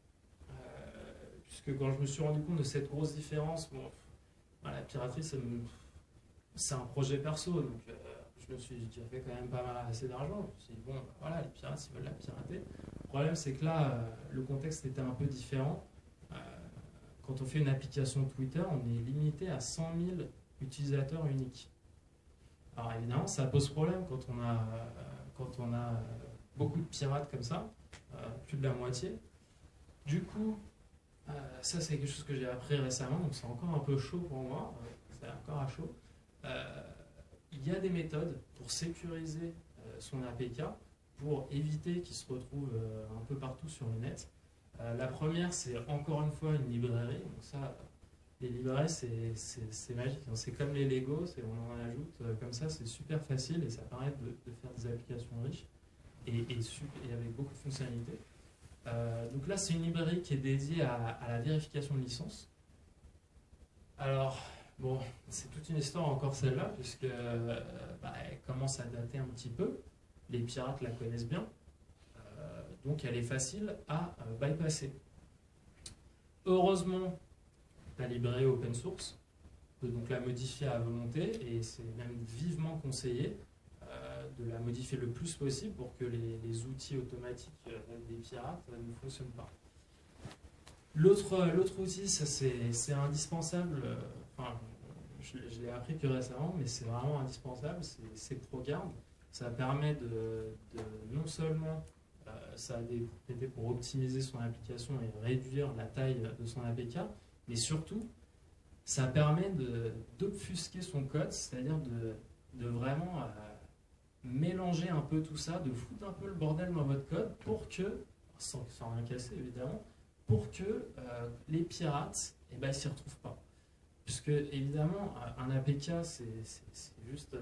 puisque quand je me suis rendu compte de cette grosse différence, la piraterie, c'est un projet perso, donc je me suis déjà fait quand même pas mal assez d'argent. Je me suis dit, bon, voilà, les pirates, ils veulent la pirater. Le problème, c'est que là, le contexte était un peu différent. Quand on fait une application Twitter, on est limité à 100 000 utilisateurs uniques. Alors évidemment, ça pose problème quand on a beaucoup de pirates comme ça, plus de la moitié. Du coup, ça c'est quelque chose que j'ai appris récemment, donc c'est encore un peu chaud pour moi, c'est encore à chaud. Il y a des méthodes pour sécuriser son APK, pour éviter qu'il se retrouve un peu partout sur le net. La première, c'est encore une fois une librairie. Donc ça, les librairies, c'est magique. C'est comme les Lego, on en ajoute comme ça, c'est super facile et ça permet de faire des applications riches et avec beaucoup de fonctionnalités. Donc là, c'est une librairie qui est dédiée à la vérification de licence. Alors, bon, c'est toute une histoire encore celle-là, puisque elle commence à dater un petit peu. Les pirates la connaissent bien. Donc elle est facile à bypasser. Heureusement, la librairie open source peut donc la modifier à volonté et c'est même vivement conseillé de la modifier le plus possible pour que les outils automatiques des pirates ne fonctionnent pas. L'autre outil, ça c'est indispensable, je l'ai appris que récemment, mais c'est vraiment indispensable, c'est ProGuard. Ça permet de non seulement ça a été pour optimiser son application et réduire la taille de son APK, mais surtout, ça permet d'obfusquer son code, c'est-à-dire de vraiment mélanger un peu tout ça, de foutre un peu le bordel dans votre code pour que, sans rien casser évidemment, pour que les pirates, ils s'y retrouvent pas. Puisque évidemment, un APK, c'est juste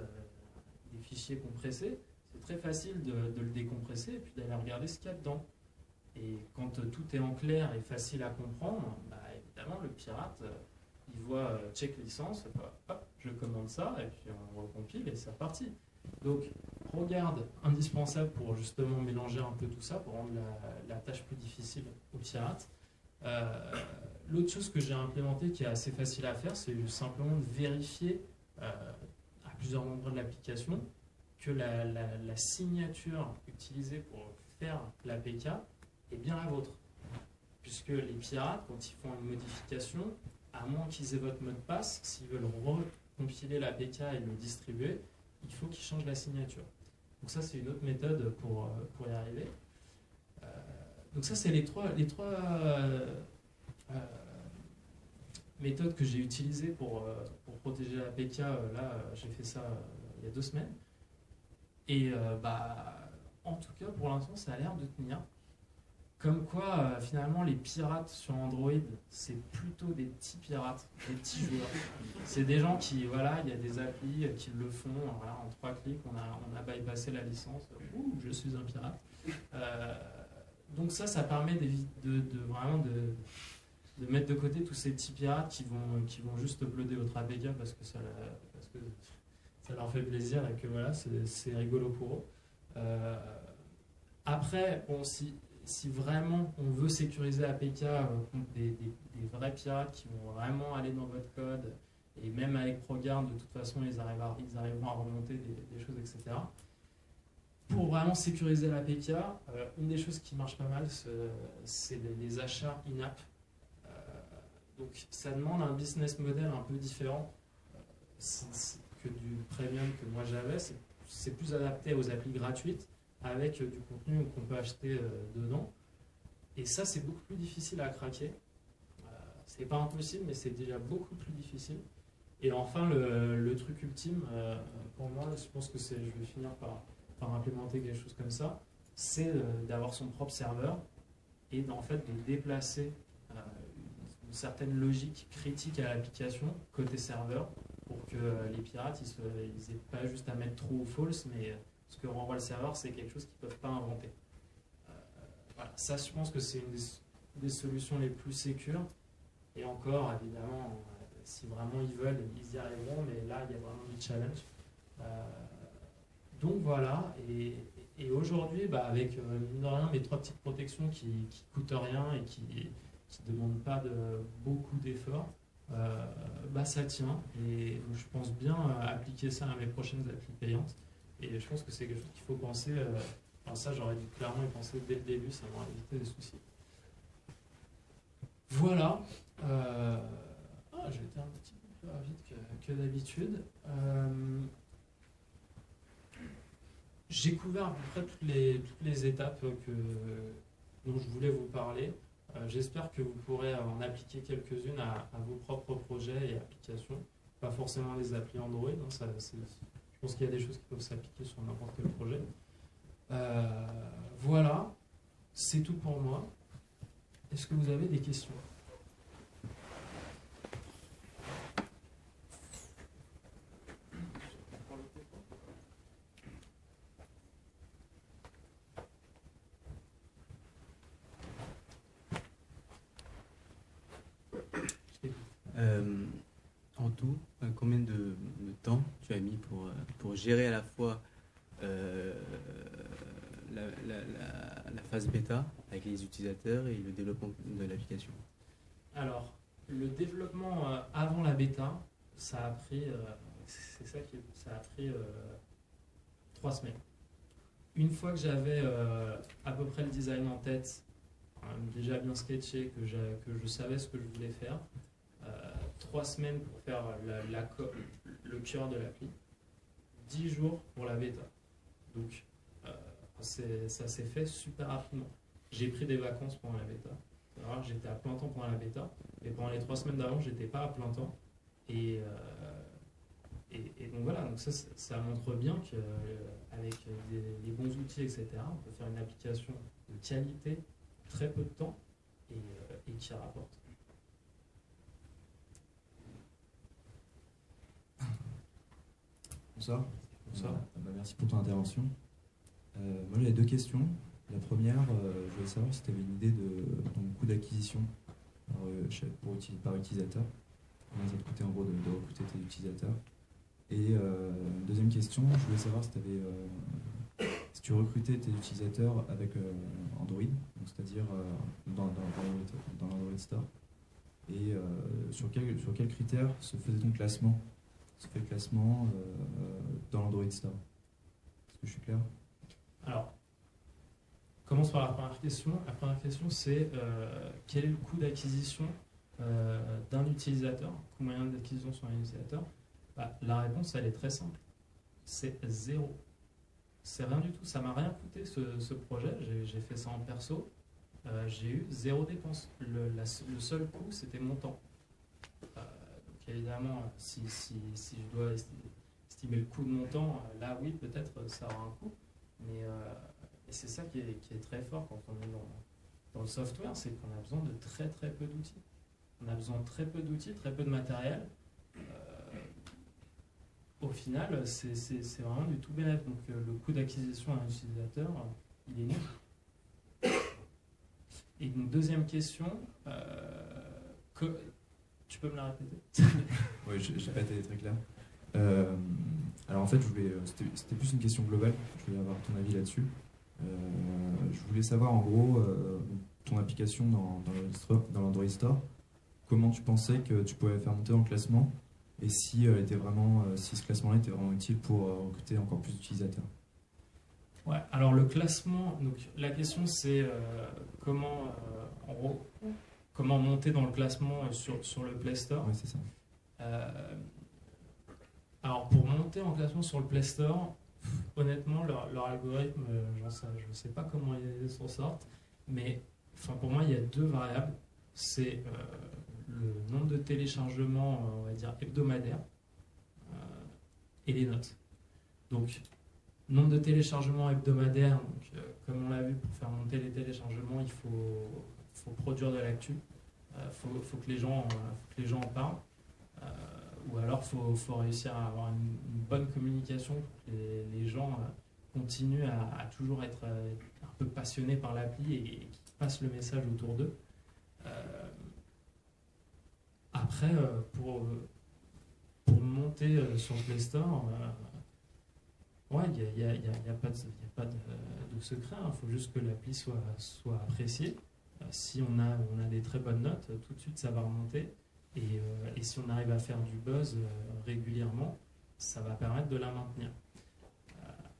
des fichiers compressés. C'est très facile de le décompresser et puis d'aller regarder ce qu'il y a dedans. Et quand tout est en clair et facile à comprendre, évidemment, le pirate, il voit check licence, hop, je commande ça, et puis on recompile et c'est reparti. Donc, regarde indispensable pour justement mélanger un peu tout ça, pour rendre la tâche plus difficile aux pirates. L'autre chose que j'ai implémentée qui est assez facile à faire, c'est simplement de vérifier à plusieurs endroits de l'application que la signature utilisée pour faire l'APK est bien la vôtre. Puisque les pirates, quand ils font une modification, à moins qu'ils aient votre mot de passe, s'ils veulent recompiler l'APK et le distribuer, il faut qu'ils changent la signature. Donc ça, c'est une autre méthode pour y arriver. Donc ça, c'est les trois méthodes que j'ai utilisées pour protéger l'APK. Là, j'ai fait ça il y a 2 semaines. Et en tout cas, pour l'instant, ça a l'air de tenir. Comme quoi, finalement, les pirates sur Android, c'est plutôt des petits pirates, des petits joueurs. C'est des gens qui, voilà, il y a des applis qui le font, voilà, en 3 clics, on a bypassé la licence. Ouh, je suis un pirate. Donc ça permet vraiment de mettre de côté tous ces petits pirates qui vont juste uploader votre APK parce que ça leur fait plaisir et que voilà, c'est rigolo pour eux. Après, bon, si vraiment on veut sécuriser APK contre des vrais pirates qui vont vraiment aller dans votre code, et même avec ProGuard, de toute façon, ils arriveront à remonter des choses, etc. Pour vraiment sécuriser l'APK, une des choses qui marche pas mal, c'est les achats in-app. Donc ça demande un business model un peu différent que du premium que moi j'avais. C'est plus adapté aux applis gratuites avec du contenu qu'on peut acheter dedans. Et ça, c'est beaucoup plus difficile à craquer. C'est pas impossible, mais c'est déjà beaucoup plus difficile. Et enfin, le truc ultime, pour moi, je pense que je vais finir par implémenter quelque chose comme ça, c'est d'avoir son propre serveur et en fait de déplacer une certaine logique critique à l'application côté serveur pour que les pirates ils aient pas juste à mettre true ou false, mais ce que renvoie le serveur, c'est quelque chose qu'ils ne peuvent pas inventer. Voilà. Ça, je pense que c'est une des solutions les plus sécures. Et encore, évidemment, si vraiment ils veulent, ils y arriveront, mais là, il y a vraiment du challenge. Donc voilà, et aujourd'hui, avec mine de rien, mes 3 petites protections qui ne coûtent rien et qui ne demandent pas beaucoup d'efforts, ça tient. Et donc, je pense bien appliquer ça à mes prochaines applis payantes. Et je pense que c'est quelque chose qu'il faut penser. Alors ça, j'aurais dû clairement y penser dès le début, ça m'aurait évité des soucis. Voilà. J'ai été un petit peu plus rapide que d'habitude. J'ai couvert à peu près toutes les étapes dont je voulais vous parler. J'espère que vous pourrez en appliquer quelques-unes à vos propres projets et applications. Pas forcément les applis Android. Hein, je pense qu'il y a des choses qui peuvent s'appliquer sur n'importe quel projet. Voilà, c'est tout pour moi. Est-ce que vous avez des questions ? En tout, combien de temps tu as mis pour gérer à la fois la phase bêta avec les utilisateurs et le développement de l'application? Alors, le développement avant la bêta, ça a pris, ça a pris 3 semaines. Une fois que j'avais à peu près le design en tête, déjà bien sketché, que je savais ce que je voulais faire, 3 semaines pour faire le cœur de l'appli, 10 jours pour la bêta. Donc, ça s'est fait super rapidement. J'ai pris des vacances pendant la bêta. Alors, j'étais à plein temps pendant la bêta, et pendant les 3 semaines d'avant, j'étais pas à plein temps. Et donc voilà, donc ça montre bien qu'avec les bons outils, etc., on peut faire une application de qualité, très peu de temps, et qui rapporte. Bonsoir. Bonsoir. Merci pour ton intervention. Moi, j'avais 2 questions. La première, je voulais savoir si tu avais une idée de ton coût d'acquisition par utilisateur. Combien ça te coûtait en gros de recruter tes utilisateurs. Et deuxième question, je voulais savoir si tu recrutais tes utilisateurs avec Android, c'est-à-dire dans l'Android Store. Et sur quels critères se fait le classement dans l'Android Store? Est-ce que je suis clair? Alors, commence par la première question. La première question, c'est quel est le coût d'acquisition d'un utilisateur, coût moyen d'acquisition sur un utilisateur? La réponse, elle est très simple. C'est 0. C'est rien du tout. Ça m'a rien coûté ce projet. J'ai fait ça en perso. J'ai eu 0 dépense. Le seul coût, c'était mon temps. Donc évidemment, si je dois estimer le coût de mon temps, là oui, peut-être ça aura un coût. Mais et c'est ça qui est très fort quand on est dans le software, c'est qu'on a besoin de très très peu d'outils. On a besoin de très peu d'outils, très peu de matériel. Au final, c'est vraiment du tout bénéfique. Donc le coût d'acquisition à un utilisateur, il est nul. Et donc deuxième question, tu peux me la répéter? Oui, j'ai pas été très clair. Alors en fait, c'était plus une question globale. Je voulais avoir ton avis là-dessus. Je voulais savoir en gros ton application dans l'Android Store. Comment tu pensais que tu pouvais faire monter en classement et si ce classement-là était vraiment utile pour recruter encore plus d'utilisateurs. Ouais, alors le classement, donc la question c'est comment monter dans le classement sur le Play Store. Oui, c'est ça. Alors pour monter en classement sur le Play Store, honnêtement, leur algorithme, je ne sais pas comment ils s'en sortent, mais pour moi, il y a 2 variables. C'est le nombre de téléchargements, on va dire, hebdomadaires et les notes. Donc, nombre de téléchargements hebdomadaires, donc, comme on l'a vu, pour faire monter les téléchargements, il faut produire de l'actu. Faut que les gens en parlent. ou alors il faut réussir à avoir une bonne communication pour que les gens continuent à toujours être un peu passionnés par l'appli et qu'ils passent le message autour d'eux. Après, pour monter sur Play Store, ouais, il n'y a pas de secret. Il faut juste que l'appli soit appréciée. Si on a des très bonnes notes, tout de suite ça va remonter. Et si on arrive à faire du buzz régulièrement, ça va permettre de la maintenir.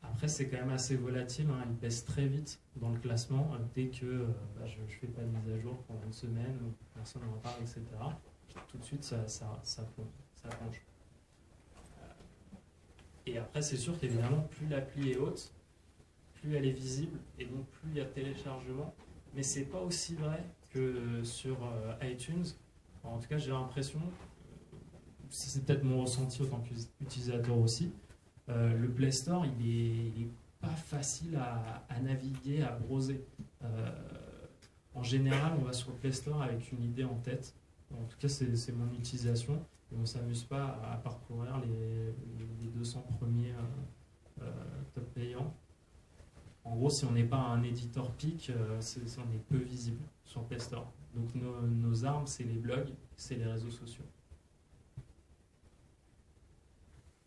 Après, c'est quand même assez volatile. Elle baisse très vite dans le classement. Dès que je ne fais pas de mise à jour pendant une semaine, ou personne n'en parle, etc. Tout de suite, ça plonge. Et après, c'est sûr qu'évidemment, plus l'appli est haute, plus elle est visible, et donc plus il y a de téléchargement. Mais c'est pas aussi vrai que sur iTunes. En tout cas, j'ai l'impression, c'est peut-être mon ressenti autant qu'utilisateur aussi, le Play Store, il est pas facile à naviguer, à browser. En général, on va sur le Play Store avec une idée en tête. En tout cas, c'est mon utilisation. Et on ne s'amuse pas à parcourir les 200 premiers top payants. En gros, si on n'est pas un éditeur PIC, on est peu visible sur Play Store. Donc nos armes, c'est les blogs, c'est les réseaux sociaux.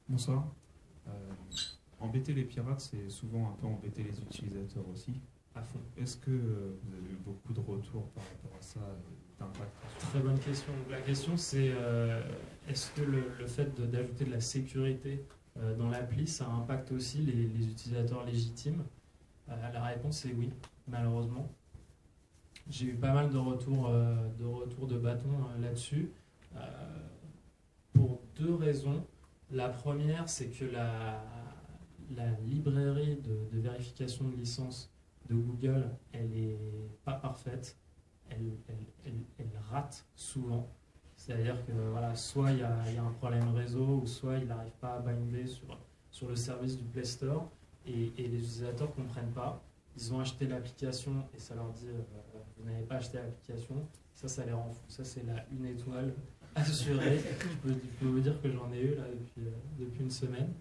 Bonsoir. Embêter les pirates, c'est souvent un peu embêter les utilisateurs aussi. À fond. Est-ce que vous avez eu beaucoup de retours par rapport à ça, d'impact? Très bonne question. La question, c'est est-ce que le fait d'ajouter de la sécurité dans l'appli, ça impacte aussi les utilisateurs légitimes? La réponse est oui, malheureusement. J'ai eu pas mal de retours de bâton là-dessus, pour deux raisons. La première, c'est que la librairie de vérification de licence de Google, elle est pas parfaite, elle rate souvent. C'est-à-dire que voilà, soit il y a un problème réseau, ou soit il n'arrive pas à binder sur le service du Play Store, et les utilisateurs ne comprennent pas. Ils ont acheté l'application et ça leur dit vous n'avez pas acheté l'application. Ça les rend fous. Ça, c'est la 1 étoile assurée. je peux vous dire que j'en ai eu là depuis une semaine.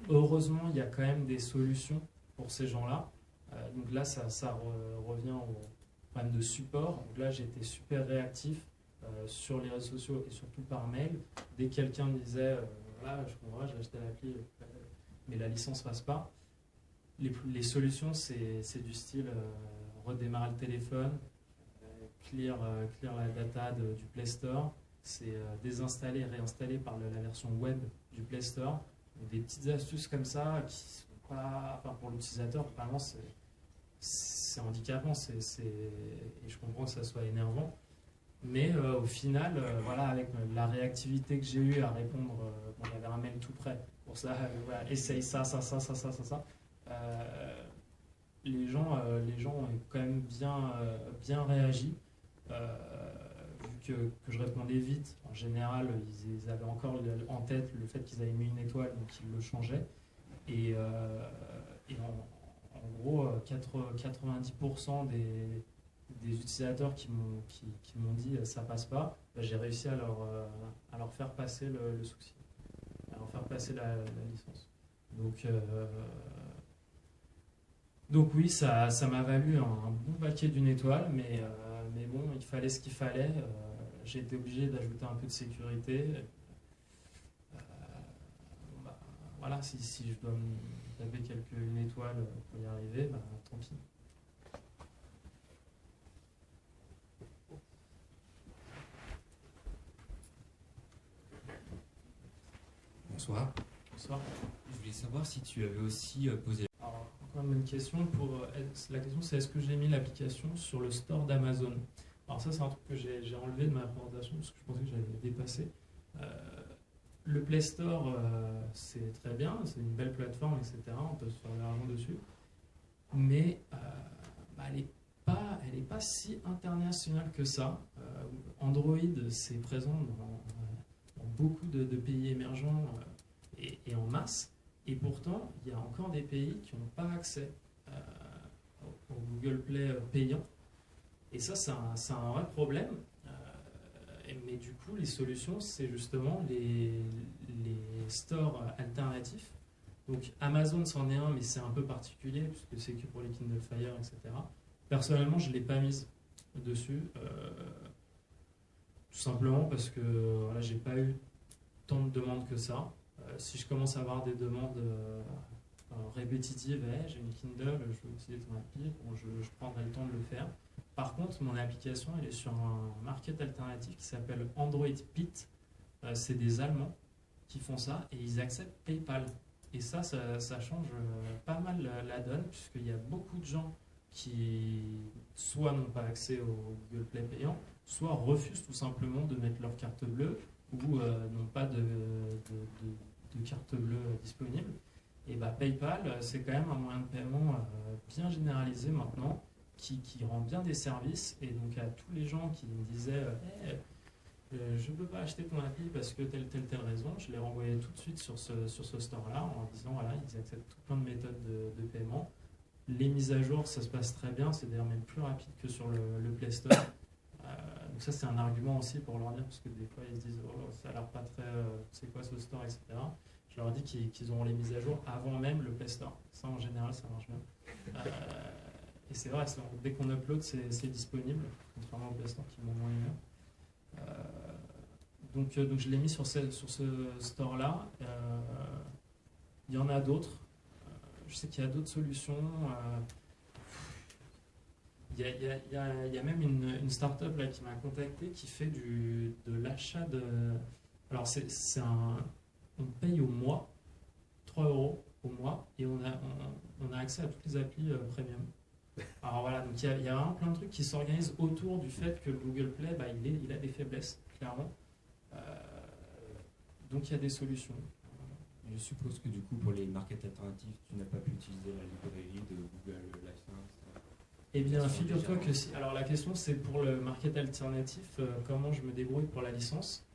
Heureusement, il y a quand même des solutions pour ces gens-là. Donc là, ça revient au problème de support. Donc là, j'ai été super réactif sur les réseaux sociaux et surtout par mail. Dès que quelqu'un me disait voilà, je comprends, j'ai acheté l'appli, mais la licence passe pas. Les solutions, c'est du style redémarrer le téléphone, clear la data du Play Store, c'est désinstaller et réinstaller par la version web du Play Store. Donc, des petites astuces comme ça qui sont pas, enfin pour l'utilisateur, vraiment c'est handicapant, et je comprends que ça soit énervant. Mais au final, voilà, avec la réactivité que j'ai eue à répondre, j'avais un mail tout prêt pour ça, voilà, essaye ça. Les gens ont quand même bien réagi, vu que je répondais vite. En général, ils avaient encore en tête le fait qu'ils avaient mis une étoile, donc ils le changeaient. Et en gros, 90% des utilisateurs qui m'ont dit ça passe pas, j'ai réussi à leur faire passer le souci, à leur faire passer la licence. Donc oui, ça m'a valu un bon paquet d'une étoile, mais bon, il fallait ce qu'il fallait. J'ai été obligé d'ajouter un peu de sécurité. Voilà, si je dois me taper une étoile pour y arriver, tant pis. Bonsoir. Bonsoir. Je voulais savoir si tu avais aussi posé... Alors, encore une bonne question. La question, c'est est-ce que j'ai mis l'application sur le store d'Amazon? Alors ça, c'est un truc que j'ai enlevé de ma présentation parce que je pensais que j'avais dépassé. Le Play Store, c'est très bien, c'est une belle plateforme, etc. On peut se faire de l'argent dessus. Mais elle n'est pas si internationale que ça. Android, c'est présent dans beaucoup de pays émergents et en masse. Et pourtant, il y a encore des pays qui n'ont pas accès au Google Play payant. Et ça, c'est un vrai problème. Et Mais du coup, les solutions, c'est justement les stores alternatifs. Donc Amazon, c'en est un, mais c'est un peu particulier, puisque c'est que pour les Kindle Fire, etc. Personnellement, je ne l'ai pas mise dessus, tout simplement parce que voilà, j'ai pas eu tant de demandes que ça. Si je commence à avoir des demandes répétitives, j'ai une Kindle, je veux utiliser ton appli, bon, je prendrai le temps de le faire. Par contre, mon application, elle est sur un market alternatif qui s'appelle Android Pit. C'est des Allemands qui font ça et ils acceptent PayPal. Et ça change pas mal la donne, puisqu'il y a beaucoup de gens qui soit n'ont pas accès au Google Play payant, soit refusent tout simplement de mettre leur carte bleue ou n'ont pas de carte bleue disponible. Et PayPal, c'est quand même un moyen de paiement bien généralisé maintenant, qui rend bien des services. Et donc à tous les gens qui me disaient je ne peux pas acheter ton appli parce que telle raison, je les renvoyais tout de suite sur ce store-là en disant voilà, ils acceptent tout plein de méthodes de paiement. Les mises à jour, ça se passe très bien, c'est d'ailleurs même plus rapide que sur le Play Store. Donc ça, c'est un argument aussi pour leur dire, parce que des fois ils se disent oh, ça a l'air pas très, c'est quoi ce store, etc. Je leur dis qu'ils auront les mises à jour avant même le Play Store. Ça, en général, ça marche bien. Et c'est vrai, dès qu'on upload, c'est disponible, contrairement au Play Store qui m'ont moins une heure. Donc je l'ai mis sur ce store-là. Il y en a d'autres. Je sais qu'il y a d'autres solutions. Il y a même une start-up là, qui m'a contacté qui fait de l'achat de... Alors, on paye au mois, 3 € au mois, et on a accès à toutes les applis premium. Alors voilà, donc il y a vraiment plein de trucs qui s'organisent autour du fait que le Google Play, il a des faiblesses, clairement. Donc il y a des solutions. Je suppose que du coup, pour les markets alternatifs, tu n'as pas pu utiliser la librairie de Google License. Eh bien, figure-toi que si. Alors la question, c'est pour le market alternatif, comment je me débrouille pour la licence.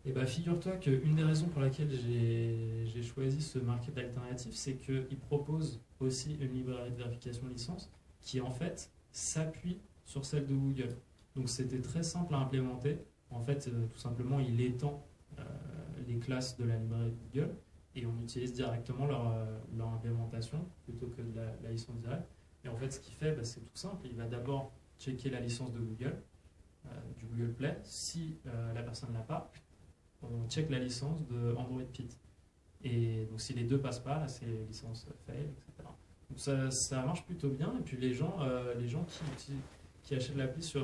Eh bien, figure-toi qu'une des raisons pour laquelle j'ai choisi ce market alternatif, c'est qu'il propose aussi une librairie de vérification de licence qui, en fait, s'appuie sur celle de Google. Donc, c'était très simple à implémenter. En fait, tout simplement, il étend les classes de la librairie de Google et on utilise directement leur implémentation plutôt que de la licence directe. Et en fait, ce qu'il fait, c'est tout simple. Il va d'abord checker la licence de Google, du Google Play. Si la personne ne l'a pas, on check la licence de Android Pit. Et donc, si les deux passent pas, là, c'est licence fail, etc. Donc, ça marche plutôt bien. Et puis, les gens qui achètent l'appli qui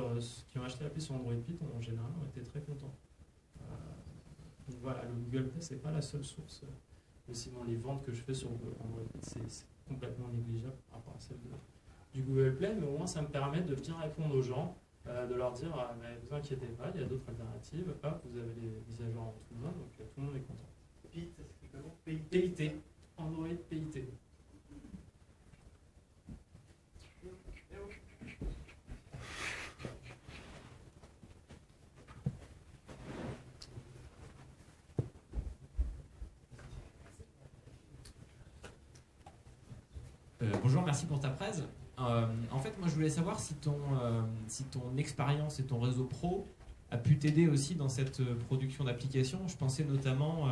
ont acheté l'appli sur Android Pit, en général, ont été très contents. Donc voilà, le Google Play, c'est pas la seule source. Sinon, les ventes que je fais sur Android Pit, c'est complètement négligeable par rapport à celle du Google Play, mais au moins ça me permet de bien répondre aux gens, de leur dire mais vous inquiétez pas, il y a d'autres alternatives, hop, vous avez les mises à jour avant tout le monde, donc tout le monde est content. PIT, ça s'écrit comment? PIT, Android PIT. Bonjour, merci pour ta presse. En fait, moi, je voulais savoir si ton expérience et ton réseau pro a pu t'aider aussi dans cette production d'applications. Je pensais notamment,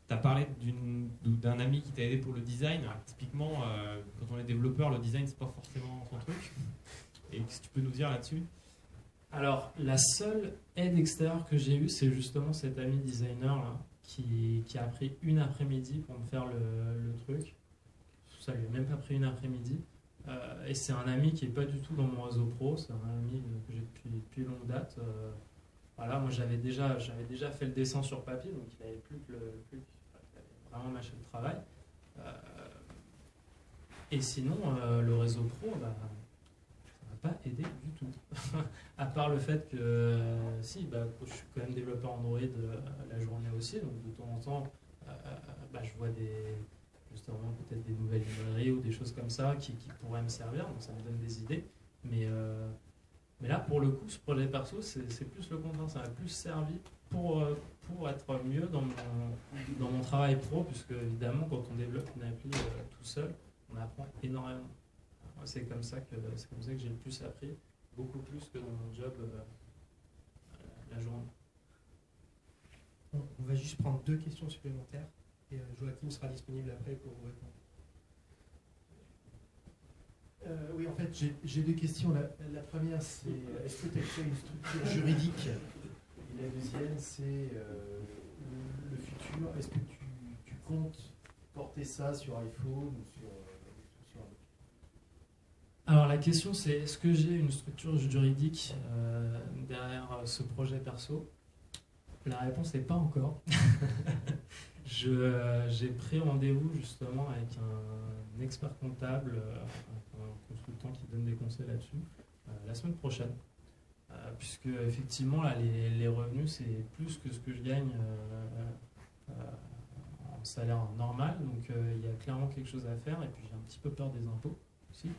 tu as parlé d'un ami qui t'a aidé pour le design. Alors, typiquement, quand on est développeur, le design, c'est pas forcément ton truc. Et qu'est-ce que tu peux nous dire là-dessus? Alors, la seule aide extérieure que j'ai eue, c'est justement cet ami designer là, qui a pris une après-midi pour me faire le truc. Ça lui a même pas pris une après-midi. Et c'est un ami qui n'est pas du tout dans mon réseau pro, c'est un ami que j'ai depuis longue date. Voilà, moi j'avais déjà fait le dessin sur papier, donc il n'avait plus que il avait vraiment mâché le travail. Et sinon, le réseau pro, ça m'a pas aidé du tout. À part le fait que, je suis quand même développeur Android la journée aussi, donc de temps en temps, je vois justement peut-être des nouvelles librairies ou des choses comme ça qui pourraient me servir, donc ça me donne des idées. Mais là, pour le coup, ce projet perso, c'est plus le contraire. Ça m'a plus servi pour être mieux dans mon travail pro, puisque évidemment, quand on développe une appli tout seul, on apprend énormément. C'est comme ça que j'ai le plus appris, beaucoup plus que dans mon job la journée. On va juste prendre 2 questions supplémentaires et Joachim sera disponible après pour vous répondre. Oui, en fait, j'ai 2 questions. La première, c'est est-ce que tu as créé une structure juridique? Et la deuxième, c'est le futur. Est-ce que tu comptes porter ça sur iPhone ou sur Alors la question c'est est-ce que j'ai une structure juridique derrière ce projet perso? La réponse n'est pas encore. J'ai pris rendez-vous justement avec un expert comptable, un consultant qui donne des conseils là-dessus, la semaine prochaine. Puisque effectivement là, les revenus c'est plus que ce que je gagne en salaire normal, donc il y a clairement quelque chose à faire et puis j'ai un petit peu peur des impôts aussi.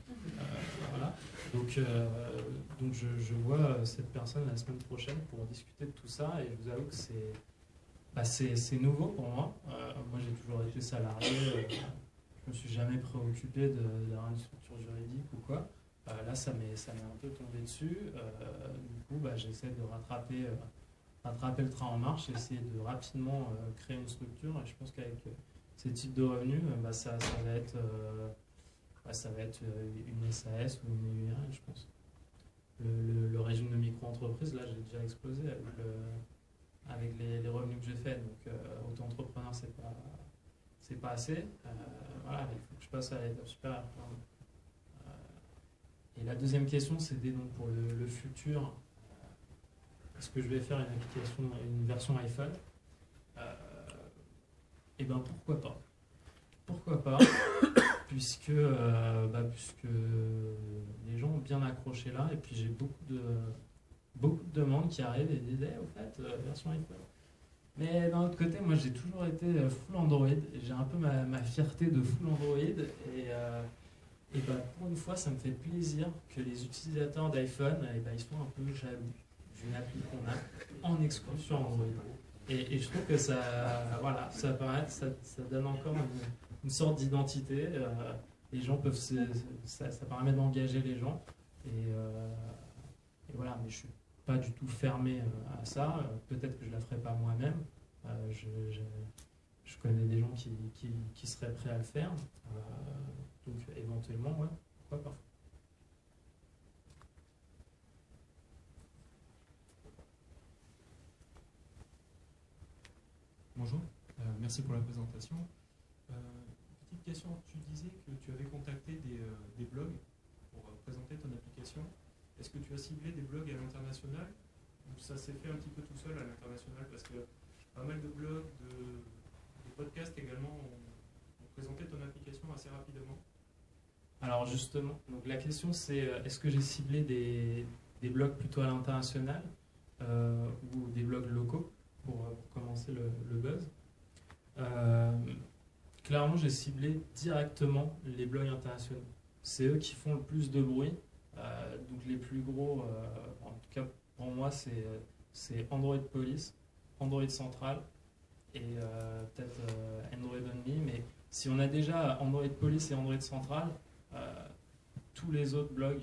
Voilà. Donc je vois cette personne la semaine prochaine pour discuter de tout ça et je vous avoue que c'est nouveau pour moi. Moi j'ai toujours été salarié, je me suis jamais préoccupé d'avoir une structure juridique ou quoi. Là ça m'est un peu tombé dessus. Du coup j'essaie de rattraper le train en marche, essayer de rapidement créer une structure et je pense qu'avec ces types de revenus ça va être une SAS ou une URL, je pense. Le régime de micro-entreprise, là, j'ai déjà explosé avec les revenus que j'ai faits. Donc, auto-entrepreneur, c'est pas assez. Voilà, il faut que je passe à l'étape supérieure. Et la deuxième question, c'était donc pour le futur. Est-ce que je vais faire une application, une version iPhone? Eh bien, pourquoi pas? Pourquoi pas? Puisque les gens ont bien accroché là, et puis j'ai beaucoup de demandes qui arrivent et disent au fait, version iPhone. Mais d'un autre côté, moi j'ai toujours été full Android, j'ai un peu ma fierté de full Android, et pour une fois ça me fait plaisir que les utilisateurs d'iPhone, ils soient un peu jaloux d'une appli qu'on a en exclu sur Android. Et je trouve que ça donne encore une sorte d'identité. Les gens peuvent ça permet d'engager les gens. Et voilà, mais je suis pas du tout fermé à ça. Peut-être que je la ferai pas moi-même. Je connais des gens qui seraient prêts à le faire. Donc éventuellement, ouais, pourquoi pas. Bonjour, merci pour la présentation. Petite question, tu disais que tu avais contacté des blogs pour présenter ton application. Est-ce que tu as ciblé des blogs à l'international ou ça s'est fait un petit peu tout seul à l'international? Parce que pas mal de blogs, de podcasts également ont présenté ton application assez rapidement. Alors justement, donc la question c'est est-ce que j'ai ciblé des blogs plutôt à l'international ou des blogs locaux pour commencer le buzz? Clairement, j'ai ciblé directement les blogs internationaux. C'est eux qui font le plus de bruit. Donc les plus gros, en tout cas pour moi, c'est Android Police, Android Central et peut-être Android Only. Mais si on a déjà Android Police et Android Central, tous les autres blogs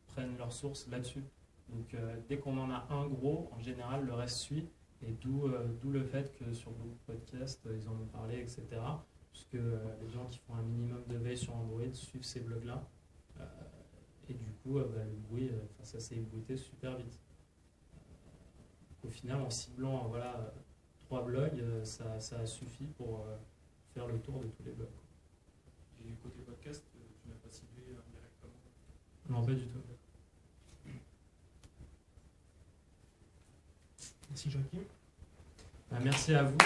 prennent leur source là-dessus. Donc dès qu'on en a un gros, en général, le reste suit. Et d'où le fait que sur beaucoup de podcasts, ils en ont parlé, etc. Puisque les gens qui font un minimum de veille sur Android suivent ces blogs-là. Et du coup, le bruit, ça s'est ébruité super vite. Au final, en ciblant 3 blogs, ça a suffi pour faire le tour de tous les blogs. Et côté podcast, tu n'as pas ciblé directement? Non, pas du tout. Merci Joachim. Merci à vous.